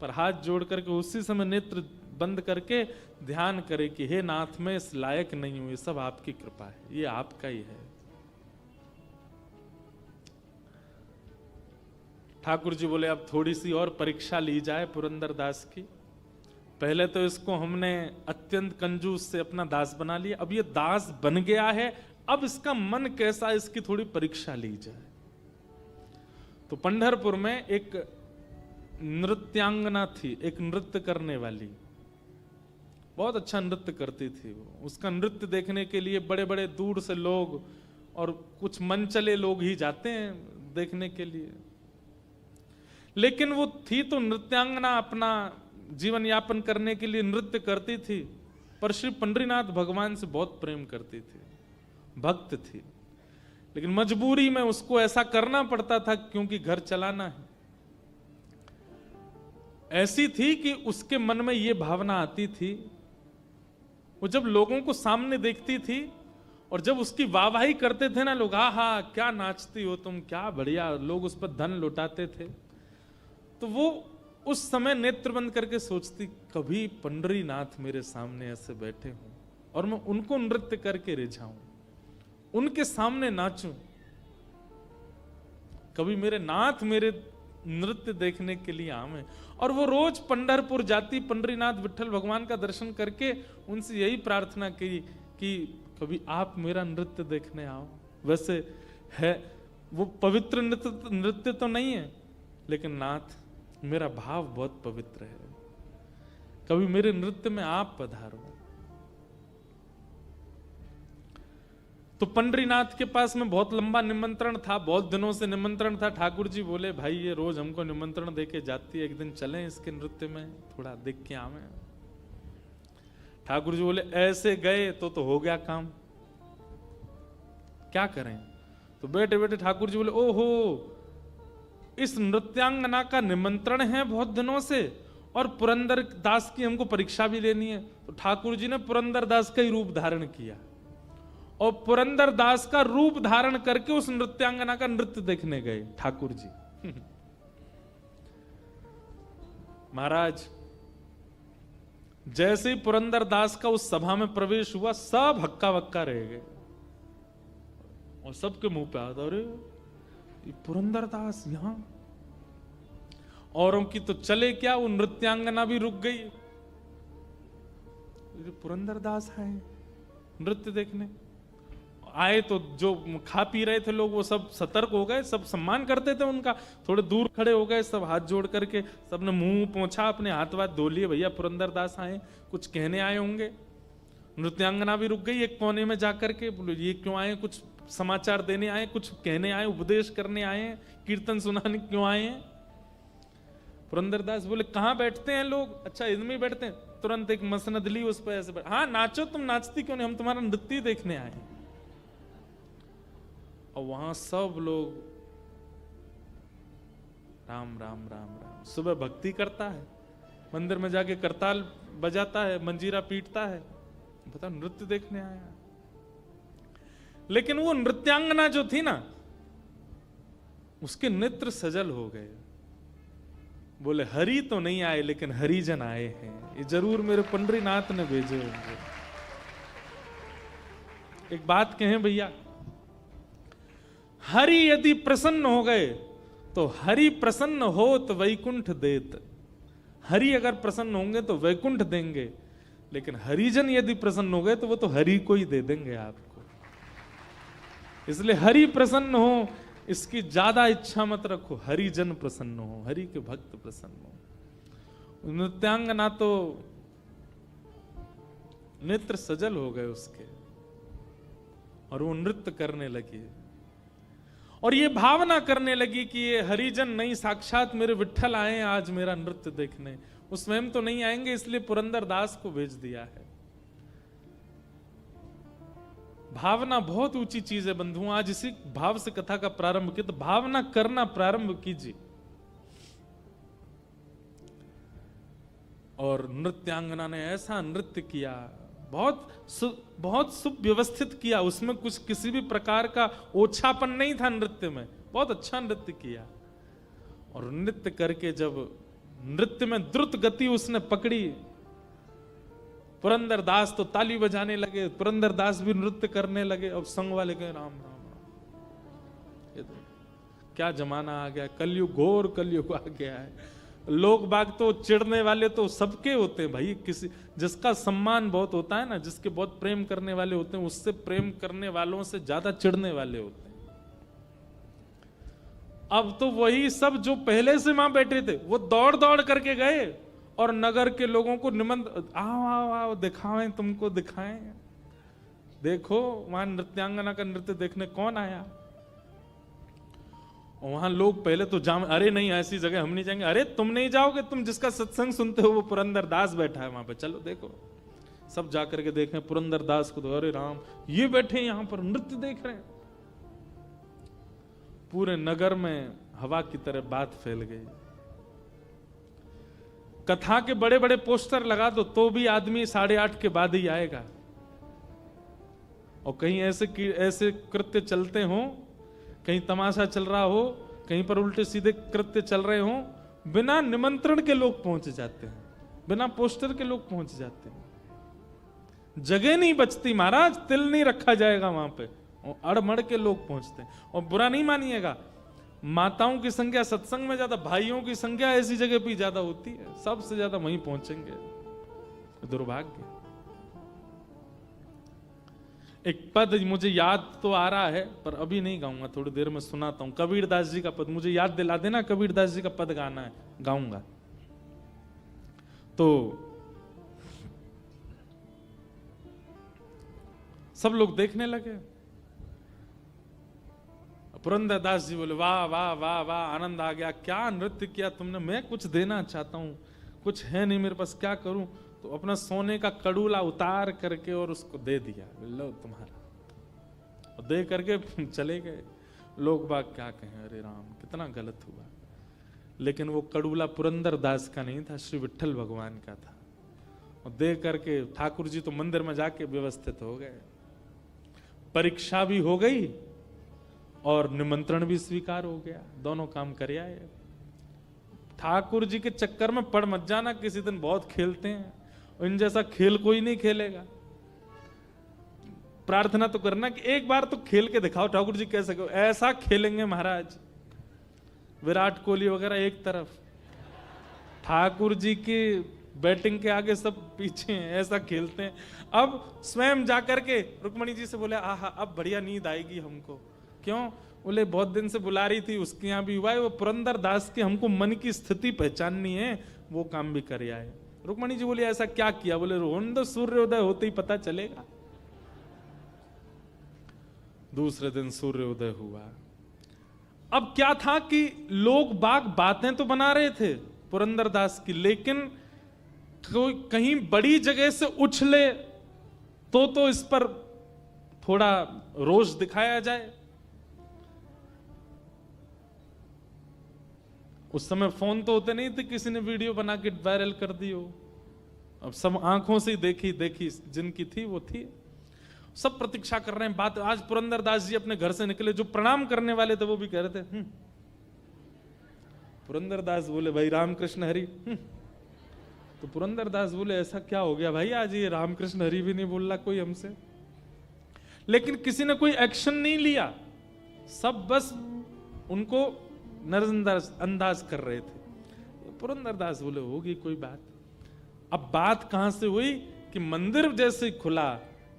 पर हाथ जोड़ करके उसी समय नेत्र बंद करके ध्यान करे कि हे नाथ, मैं इस लायक नहीं हूं, ये सब आपकी कृपा है, ये आपका ही है। ठाकुर जी बोले अब थोड़ी सी और परीक्षा ली जाए पुरंदर दास की। पहले तो इसको हमने अत्यंत कंजूस से अपना दास बना लिया, अब ये दास बन गया है, अब इसका मन कैसा, इसकी थोड़ी परीक्षा ली जाए। तो पंढरपुर में एक नृत्यांगना थी, एक नृत्य करने वाली, बहुत अच्छा नृत्य करती थी वो। उसका नृत्य देखने के लिए बड़े बड़े दूर से लोग और कुछ मनचले लोग ही जाते हैं देखने के लिए। लेकिन वो थी तो नृत्यांगना, अपना जीवन यापन करने के लिए नृत्य करती थी, पर श्री पंडरीनाथ भगवान से बहुत प्रेम करती थी, भक्त थी। लेकिन मजबूरी में उसको ऐसा करना पड़ता था क्योंकि घर चलाना है। ऐसी थी कि उसके मन में ये भावना आती थी, वो जब लोगों को सामने देखती थी और जब उसकी वाहवाही करते थे ना लोग, हा हा क्या नाचती हो तुम, क्या बढ़िया, लोग उस पर धन लुटाते थे, तो वो उस समय नेत्र बंद करके सोचती, कभी पंडरीनाथ मेरे सामने ऐसे बैठे हों और मैं उनको नृत्य करके रिझाऊं, उनके सामने नाचूं, कभी मेरे नाथ मेरे नृत्य देखने के लिए आवे। और वो रोज पंढरपुर जाती, पंडरीनाथ विठल भगवान का दर्शन करके उनसे यही प्रार्थना की कि कभी आप मेरा नृत्य देखने आओ। वैसे है वो पवित्र नृत्य तो नहीं है, लेकिन नाथ मेरा भाव बहुत पवित्र है, कभी मेरे नृत्य में आप पधारो। तो पंडरीनाथ के पास में बहुत लंबा निमंत्रण था, बहुत दिनों से निमंत्रण था। ठाकुर जी बोले, भाई ये रोज हमको निमंत्रण देके जाती है, एक दिन चलें इसके नृत्य में, थोड़ा देख के आवे। ठाकुर जी बोले, ऐसे गए तो हो गया काम, क्या करें। तो बैठे बैठे ठाकुर जी बोले, ओहो इस नृत्यांगना का निमंत्रण है बहुत दिनों से, और पुरंदर दास की हमको परीक्षा भी लेनी है। तो ठाकुर जी ने पुरंदर दास का ही रूप धारण किया और पुरंदर दास का रूप धारण करके उस नृत्यांगना का नृत्य देखने गए ठाकुर जी। महाराज जैसे ही पुरंदर दास का उस सभा में प्रवेश हुआ, सब हक्का बक्का रह गए और सबके मुंह पे आता, अरे पुरंदर दास यहां। औरों की तो चले क्या, वो नृत्यांगना भी रुक गई, पुरंदर दास है नृत्य देखने आए। तो जो खा पी रहे थे लोग वो सब सतर्क हो गए, सब सम्मान करते थे उनका, थोड़े दूर खड़े हो गए, सब हाथ जोड़ करके सबने मुंह पोंछा, अपने हाथ वाथ धो लिए, भैया पुरंदर दास आए, कुछ कहने आए होंगे। नृत्यांगना भी रुक गई एक कोने में जाकर के, बोलो ये क्यों आए, कुछ समाचार देने आए, कुछ कहने आए, उपदेश करने आए, कीर्तन सुनाने क्यों आए हैं। पुरंदर दास बोले, कहाँ बैठते हैं लोग, अच्छा इनमें बैठते हैं। तुरंत एक मसनद ली, उस पर ऐसे हाँ नाचो, तुम नाचती क्यों नहीं, हम तुम्हारा नृत्य देखने आए। और वहां सब लोग राम राम राम राम, सुबह भक्ति करता है, मंदिर में जाके करताल बजाता है, मंजीरा पीटता है, बता नृत्य देखने आया। लेकिन वो नृत्यांगना जो थी ना, उसके नेत्र सजल हो गए। बोले हरि तो नहीं आए, लेकिन हरिजन आए हैं, ये जरूर मेरे पंडरीनाथ ने भेजे होंगे। एक बात कहें भैया, हरि यदि प्रसन्न हो गए तो हरि प्रसन्न हो तो वैकुंठ देत। हरि अगर प्रसन्न होंगे तो वैकुंठ देंगे, लेकिन हरिजन यदि प्रसन्न हो गए तो वो तो हरि को ही दे देंगे आपको। इसलिए हरि प्रसन्न हो इसकी ज्यादा इच्छा मत रखो, हरिजन प्रसन्न हो, हरि के भक्त प्रसन्न हो। नृत्यांगना तो नेत्र सजल हो गए उसके और वो नृत्य करने लगी और ये भावना करने लगी कि ये हरिजन नहीं, साक्षात मेरे विठ्ठल आए आज मेरा नृत्य देखने। वो स्वयं तो नहीं आएंगे, इसलिए पुरंदर दास को भेज दिया है। भावना बहुत ऊंची चीज है बंधुओं। आज इसी भाव से कथा का प्रारंभ किया, तो भावना करना प्रारंभ कीजिए। और नृत्यांगना ने ऐसा नृत्य किया, बहुत सुव्यवस्थित किया, उसमें कुछ किसी भी प्रकार का ओछापन नहीं था नृत्य में, बहुत अच्छा नृत्य किया। और नृत्य करके जब नृत्य में द्रुत गति उसने पकड़ी, पुरंदर दास तो ताली बजाने लगे, पुरंदर दास भी नृत्य करने लगे। अब संग वाले कहे राम राम राम, ये तो क्या जमाना आ गया, कलयुग, घोर कलयुग आ गया है। लोग बाग तो चिढ़ने वाले तो सबके होते हैं भाई, किसी जिसका सम्मान बहुत होता है ना, जिसके बहुत प्रेम करने वाले होते हैं, उससे प्रेम करने वालों से ज्यादा चिढ़ने वाले होते हैं। अब तो वही सब जो पहले से वहां बैठे थे वो दौड़ दौड़ करके गए और नगर के लोगों को निमंत्रण, आओ आओ आओ दिखाएं, तुमको दिखाएं, देखो वहां नृत्यांगना का नृत्य देखने कौन आया। और वहां लोग पहले तो अरे नहीं ऐसी जगह हम नहीं जाएंगे। अरे तुम नहीं जाओगे, तुम जिसका सत्संग सुनते हो वो पुरंदर दास बैठा है वहां पे, चलो देखो। सब जाकर के देखें पुरंदर दास को, तो अरे राम ये बैठे यहां पर नृत्य देख रहे हैं। पूरे नगर में हवा की तरह बात फैल गई। कथा के बड़े बड़े पोस्टर लगा दो तो भी आदमी 8:30 के बाद ही आएगा। और कहीं ऐसे कृत्य चलते हो, कहीं तमाशा चल रहा हो, कहीं पर उल्टे सीधे कृत्य चल रहे हो, बिना निमंत्रण के लोग पहुंच जाते हैं, बिना पोस्टर के लोग पहुंच जाते हैं। जगह नहीं बचती महाराज, तिल नहीं रखा जाएगा वहां पे, अड़मड़ के लोग पहुंचते हैं। और बुरा नहीं मानिएगा, माताओं की संख्या सत्संग में ज्यादा, भाइयों की संख्या ऐसी जगह पे ज्यादा होती है, सबसे ज्यादा वहीं पहुंचेंगे। दुर्भाग्य। एक पद मुझे याद तो आ रहा है पर अभी नहीं गाऊंगा, थोड़ी देर में सुनाता हूं। कबीरदास जी का पद मुझे याद दिला देना, कबीरदास जी का पद गाना है, गाऊंगा। तो सब लोग देखने लगे। पुरंदर दास जी बोले वाह वाह वाह वाह, आनंद आ गया, क्या नृत्य किया तुमने, मैं कुछ देना चाहता हूं, कुछ है नहीं मेरे पास, क्या करूं। तो अपना सोने का कड़ूला उतार करके और उसको दे दिया, लो तुम्हारा, और दे करके चले गए। लोग बाग क्या कहें, अरे राम कितना गलत हुआ। लेकिन वो कड़ूला पुरंदर दास का नहीं था, श्री विट्ठल भगवान का था। और दे करके ठाकुर जी तो मंदिर में जाके व्यवस्थित हो गए, परीक्षा भी हो गई और निमंत्रण भी स्वीकार हो गया, दोनों काम कर आए। ठाकुर जी के चक्कर में पड़ मत जाना, किसी दिन बहुत खेलते हैं, इन जैसा खेल कोई नहीं खेलेगा। प्रार्थना तो करना कि एक बार तो खेल के दिखाओ, ठाकुर जी कैसे कहो, ऐसा खेलेंगे महाराज। विराट कोहली वगैरह एक तरफ, ठाकुर जी की बैटिंग के आगे सब पीछे हैं, ऐसा खेलते हैं। अब स्वयं जाकर के रुक्मणी जी से बोले आहा अब बढ़िया नींद आएगी हमको। क्यों? बोले बहुत दिन से बुला रही थी, उसके यहाँ भी हुआ है, वो पुरंदर दास के हमको मन की स्थिति पहचाननी है, वो काम भी कर आए। रुक्मणी जी बोली ऐसा क्या किया? बोले रोन दो, सूर्योदय होते ही पता चलेगा। दूसरे दिन सूर्योदय हुआ। अब क्या था कि लोग बाग बातें तो बना रहे थे पुरंदर दास की, लेकिन कोई कहीं बड़ी जगह से उछले तो इस पर थोड़ा रोष दिखाया जाए। उस समय फोन तो होते नहीं थे, किसी ने वीडियो बना के वायरल कर दी हो। अब सब आंखों से देखी जिनकी थी वो थी। सब प्रतीक्षा कर रहे हैं बात। आज पुरंदर दास जी अपने घर से निकले, जो प्रणाम करने वाले थे वो भी कह रहे थे पुरंदर दास बोले भाई रामकृष्ण हरि। तो पुरंदर दास बोले ऐसा क्या हो गया भाई, आज ये रामकृष्ण हरि भी नहीं बोल रहा कोई हमसे। लेकिन किसी ने कोई एक्शन नहीं लिया, सब बस उनको नजरअंदाज कर रहे थे। पुरंदर दास बोले होगी कोई बात। अब बात कहां से हुई कि मंदिर जैसे खुला,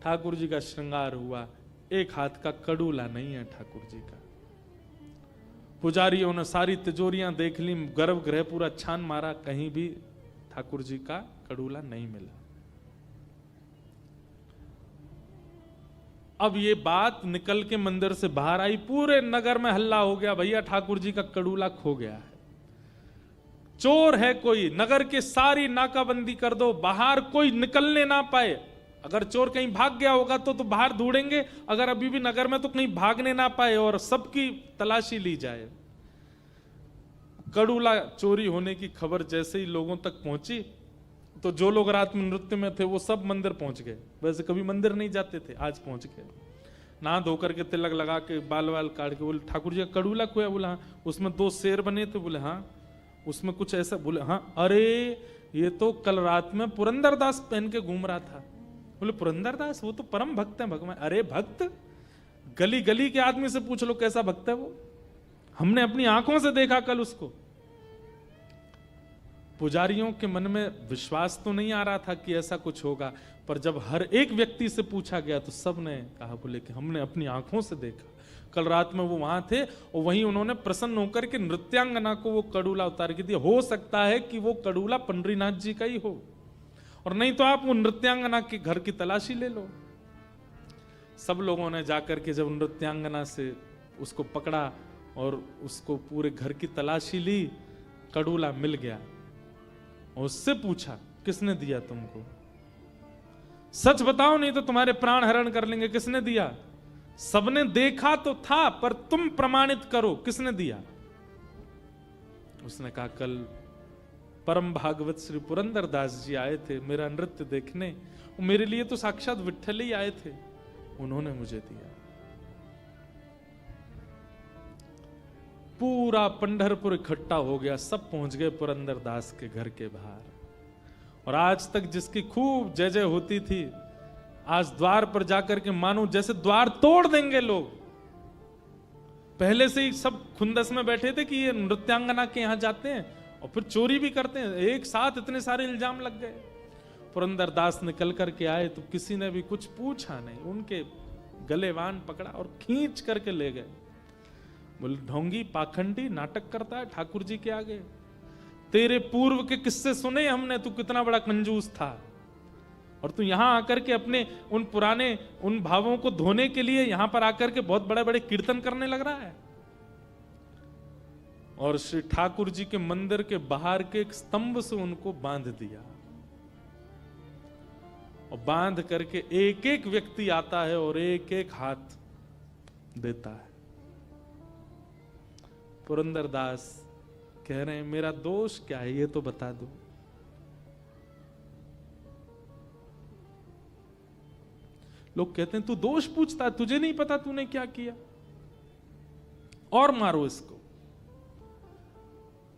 ठाकुर जी का श्रृंगार हुआ, एक हाथ का कड़ूला नहीं है ठाकुर जी का। पुजारियों ने सारी तिजोरियां देख ली, गर्भगृह पूरा छान मारा, कहीं भी ठाकुर जी का कड़ूला नहीं मिला। अब ये बात निकल के मंदिर से बाहर आई, पूरे नगर में हल्ला हो गया, भैया ठाकुर जी का कड़ूला खो गया है, चोर है कोई, नगर के सारी नाकाबंदी कर दो, बाहर कोई निकलने ना पाए। अगर चोर कहीं भाग गया होगा तो बाहर ढूंढेंगे, अगर अभी भी नगर में तो कहीं भागने ना पाए और सबकी तलाशी ली जाए। कड़ूला चोरी होने की खबर जैसे ही लोगों तक पहुंची तो जो लोग रात में नृत्य में थे वो सब मंदिर पहुंच गए। वैसे कभी मंदिर नहीं जाते थे, आज पहुंच गए। नहा धोकर के तिलक लगा के बाल वाल काट के बोले ठाकुर जी का कड़ूला खोया। बोला हाँ। उसमें 2 शेर बने थे। बोले हाँ। उसमें कुछ ऐसा? बोले हाँ। अरे ये तो कल रात में पुरंदर दास पहन के घूम रहा था। बोले पुरंदर दास वो तो परम भक्त है भगवान। अरे भक्त, गली गली के आदमी से पूछ लो कैसा भक्त है वो, हमने अपनी आंखों से देखा कल उसको। पुजारियों के मन में विश्वास तो नहीं आ रहा था कि ऐसा कुछ होगा, पर जब हर एक व्यक्ति से पूछा गया तो सब ने कहा, बोले कि हमने अपनी आंखों से देखा। कल रात में वो वहां थे और वहीं उन्होंने प्रसन्न होकर के नृत्यांगना को वो कड़ूला उतार के दिया। हो सकता है कि वो कड़ूला पंडरीनाथ जी का ही हो, और नहीं तो आप वो नृत्यांगना के घर की तलाशी ले लो। सब लोगों ने जाकर के जब नृत्यांगना से उसको पकड़ा और उसको पूरे घर की तलाशी ली, कड़ूला मिल गया। और उससे पूछा, किसने दिया तुमको? सच बताओ नहीं तो तुम्हारे प्राण हरण कर लेंगे। किसने दिया? सबने देखा तो था, पर तुम प्रमाणित करो किसने दिया। उसने कहा, कल परम भागवत श्री पुरंदर दास जी आए थे मेरा नृत्य देखने, मेरे लिए तो साक्षात विट्ठल ही आए थे, उन्होंने मुझे दिया। पूरा पंढरपुर इकट्ठा हो गया, सब पहुंच गए पुरंदर दास के घर के बाहर। और आज तक जिसकी खूब जय जय होती थी, आज द्वार पर जाकर के मानो जैसे द्वार तोड़ देंगे लोग। पहले से ही सब खुंदस में बैठे थे कि ये नृत्यांगना के यहां जाते हैं और फिर चोरी भी करते हैं। एक साथ इतने सारे इल्जाम लग गए। पुरंदर दास निकल करके आए तो किसी ने भी कुछ पूछा नहीं, उनके गलेवान पकड़ा और खींच करके ले गए। बोले, ढोंगी पाखंडी नाटक करता है ठाकुर जी के आगे। तेरे पूर्व के किस्से सुने हमने, तू कितना बड़ा कंजूस था, और तू यहां आकर के अपने उन पुराने उन भावों को धोने के लिए यहां पर आकर के बहुत बड़े बड़े कीर्तन करने लग रहा है। और श्री ठाकुर जी के मंदिर के बाहर के एक स्तंभ से उनको बांध दिया, और बांध करके एक एक व्यक्ति आता है और एक एक हाथ देता है। पुरंदर दास कह रहे हैं, मेरा दोष क्या है ये तो बता दो। लोग कहते हैं, तू दोष पूछता, तुझे नहीं पता तूने क्या किया, और मारो इसको।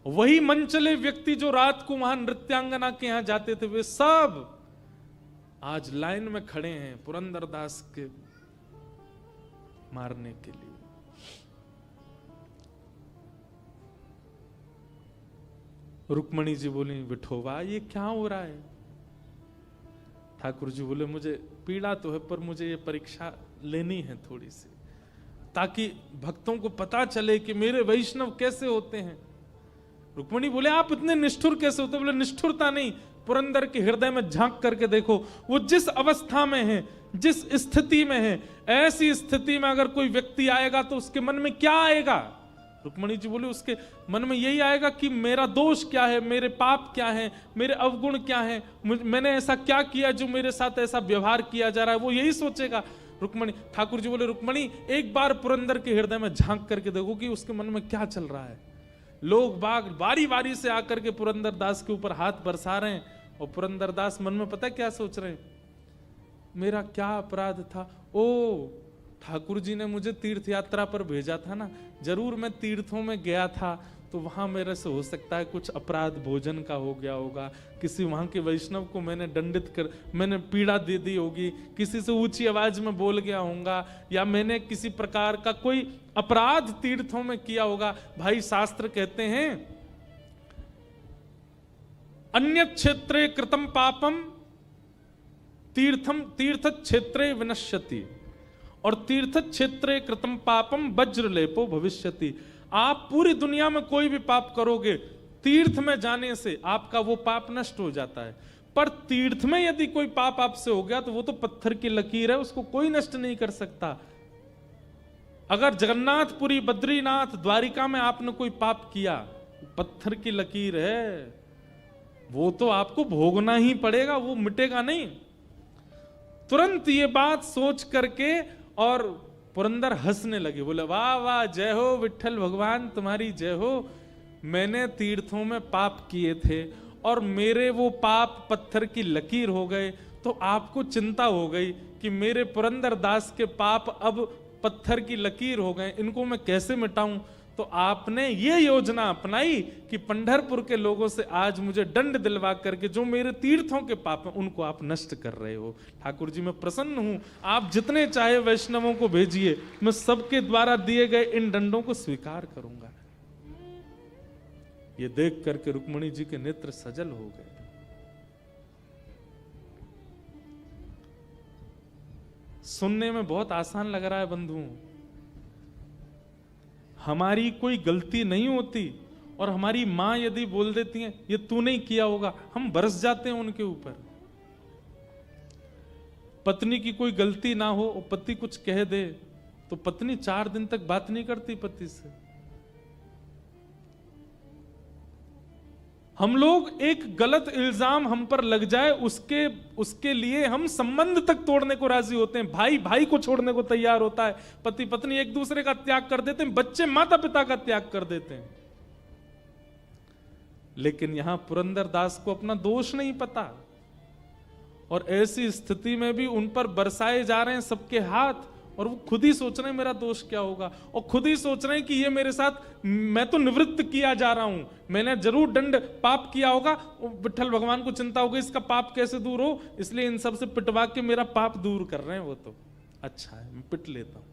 वही मनचले व्यक्ति जो रात को वहां नृत्यांगना के यहां जाते थे, वे सब आज लाइन में खड़े हैं पुरंदर दास के मारने के लिए। रुक्मणी जी बोली, विठोबा ये क्या हो रहा है? ठाकुर जी बोले, मुझे पीड़ा तो है, पर मुझे ये परीक्षा लेनी है थोड़ी सी, ताकि भक्तों को पता चले कि मेरे वैष्णव कैसे होते हैं। रुक्मणी बोले, आप इतने निष्ठुर कैसे होते? बोले, निष्ठुरता नहीं, पुरंदर के हृदय में झांक करके देखो, वो जिस अवस्था में है, जिस स्थिति में है, ऐसी स्थिति में अगर कोई व्यक्ति आएगा तो उसके मन में क्या आएगा? रुक्मणी जी बोले, उसके मन में यही आएगा कि मेरा दोष क्या है, मेरे पाप क्या है, मेरे अवगुण क्या है, मैंने ऐसा क्या किया जो मेरे साथ ऐसा व्यवहार किया जा रहा है, वो यही सोचेगा। रुक्मणी, ठाकुर जी बोले, रुक्मणी एक बार पुरंदर के हृदय में झांक करके देखो कि उसके मन में क्या चल रहा है। लोग बाग बारी बारी से आकर के पुरंदर दास के ऊपर हाथ बरसा रहे हैं, और पुरंदर दास मन में पता क्या सोच रहे हैं, मेरा क्या अपराध था? ओ, ठाकुर जी ने मुझे तीर्थ यात्रा पर भेजा था ना, जरूर मैं तीर्थों में गया था, तो वहां मेरे से हो सकता है कुछ अपराध भोजन का हो गया होगा, किसी वहां के वैष्णव को मैंने मैंने पीड़ा दे दी होगी, किसी से ऊंची आवाज में बोल गया होऊंगा, या मैंने किसी प्रकार का कोई अपराध तीर्थों में किया होगा। भाई शास्त्र कहते हैं, अन्य क्षेत्रे कृतम पापम तीर्थ क्षेत्रे विनश्यति, और तीर्थ क्षेत्रे कृतम पापम वज्रलेपो भविष्यति। आप पूरी दुनिया में कोई भी पाप करोगे, तीर्थ में जाने से आपका वो पाप नष्ट हो जाता है, पर तीर्थ में यदि कोई पाप आपसे हो गया तो वो तो पत्थर की लकीर है, उसको कोई नष्ट नहीं कर सकता। अगर जगन्नाथपुरी, बद्रीनाथ, द्वारिका में आपने कोई पाप किया, पत्थर की लकीर है, वो तो आपको भोगना ही पड़ेगा, वो मिटेगा नहीं। तुरंत ये बात सोच करके और पुरंदर हंसने लगे, बोले, वाह वाह, जय हो विट्ठल भगवान, तुम्हारी जय हो। मैंने तीर्थों में पाप किए थे और मेरे वो पाप पत्थर की लकीर हो गए, तो आपको चिंता हो गई कि मेरे पुरंदर दास के पाप अब पत्थर की लकीर हो गए, इनको मैं कैसे मिटाऊं। तो आपने ये योजना अपनाई कि पंढरपुर के लोगों से आज मुझे दंड दिलवा करके जो मेरे तीर्थों के पाप हैं उनको आप नष्ट कर रहे हो। ठाकुर जी, मैं प्रसन्न हूं, आप जितने चाहे वैष्णवों को भेजिए, मैं सबके द्वारा दिए गए इन दंडों को स्वीकार करूंगा। ये देख करके रुक्मणी जी के नेत्र सजल हो गए। सुनने में बहुत आसान लग रहा है बंधुओं, हमारी कोई गलती नहीं होती और हमारी मां यदि बोल देती है ये तूने ही किया होगा, हम बरस जाते हैं उनके ऊपर। पत्नी की कोई गलती ना हो और पति कुछ कह दे तो पत्नी 4 दिन तक बात नहीं करती पति से। हम लोग एक गलत इल्जाम हम पर लग जाए उसके लिए हम संबंध तक तोड़ने को राजी होते हैं। भाई भाई को छोड़ने को तैयार होता है, पति पत्नी एक दूसरे का त्याग कर देते हैं, बच्चे माता पिता का त्याग कर देते हैं। लेकिन यहां पुरंदर दास को अपना दोष नहीं पता और ऐसी स्थिति में भी उन पर बरसाए जा रहे हैं सबके हाथ और वो खुद ही सोच रहे हैं मेरा दोष क्या होगा और खुद ही सोच रहे हैं कि ये मेरे साथ, मैं तो निवृत्त किया जा रहा हूं, मैंने जरूर दंड पाप किया होगा। विठ्ठल भगवान को चिंता होगी इसका पाप कैसे दूर हो, इसलिए इन सब से पिटवा के मेरा पाप दूर कर रहे हैं। वो तो अच्छा है, मैं पिट लेता हूं।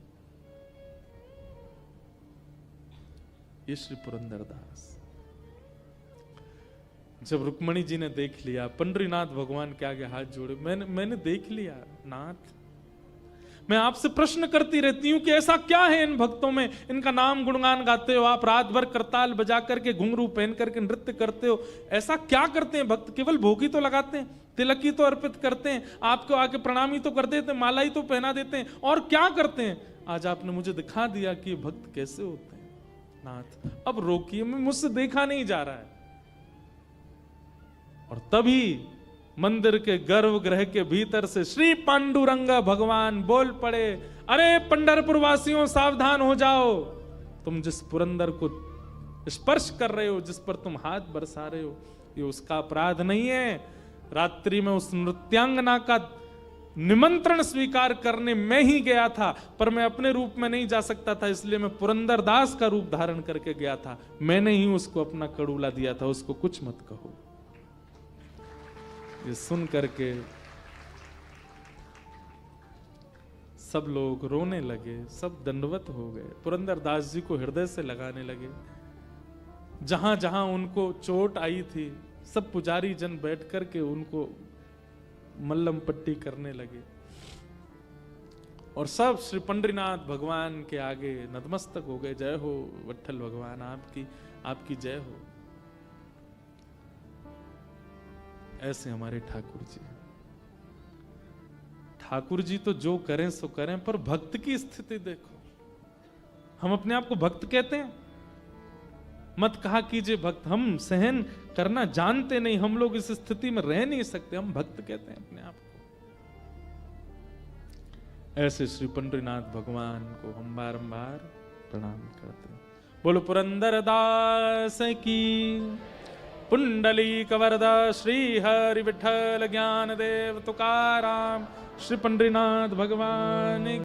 ये श्री पुरंदरदास जब रुक्मणी जी ने देख लिया, पंडरीनाथ भगवान के आगे हाथ जोड़े, मैंने देख लिया नाथ, मैं आपसे प्रश्न करती रहती हूं कि ऐसा क्या है इन भक्तों में, इनका नाम गुणगान गाते हो आप, रात भर करताल बजा करके घुंघरू पहन करके नृत्य करते हो, ऐसा क्या करते हैं भक्त? केवल भोग ही तो लगाते हैं, तिलक ही तो अर्पित करते हैं, आपको आके प्रणाम ही तो कर देते हैं, माला ही तो पहना देते हैं, और क्या करते हैं? आज आपने मुझे दिखा दिया कि भक्त कैसे होते हैं नाथ, अब रोकिए, मुझसे देखा नहीं जा रहा है। और तभी मंदिर के गर्भगृह के भीतर से श्री पांडुरंग भगवान बोल पड़े, अरे पंढरपुर वासियों सावधान हो जाओ, तुम जिस पुरंदर को स्पर्श कर रहे हो, जिस पर तुम हाथ बरसा रहे हो, ये उसका अपराध नहीं है। रात्रि में उस नृत्यांगना का निमंत्रण स्वीकार करने मैं ही गया था, पर मैं अपने रूप में नहीं जा सकता था, इसलिए मैं पुरंदर दास का रूप धारण करके गया था, मैंने ही उसको अपना कड़ूला दिया था, उसको कुछ मत कहो। ये सुन करके सब लोग रोने लगे, सब दंडवत हो गए, पुरंदर दास जी को हृदय से लगाने लगे। जहां जहां उनको चोट आई थी सब पुजारी जन बैठ करके उनको मल्लम पट्टी करने लगे और सब श्री पंडरीनाथ भगवान के आगे नतमस्तक हो गए। जय हो विठ्ठल भगवान, आपकी जय हो। ऐसे हमारे ठाकुर जी तो जो करें सो करें, पर भक्त की स्थिति देखो। हम अपने आप को भक्त कहते हैं, मत कहा कीजिए भक्त, हम सहन करना जानते नहीं, हम लोग इस स्थिति में रह नहीं सकते, हम भक्त कहते हैं अपने आप को। ऐसे श्री पंडरीनाथ भगवान को हम बारंबार प्रणाम करते हैं। बोलो पुरंदर दास की, पुंडलीक वरदा श्री हरि विठ्ठल ज्ञान देव तुकाराम, श्री पंडरीनाथ भगवान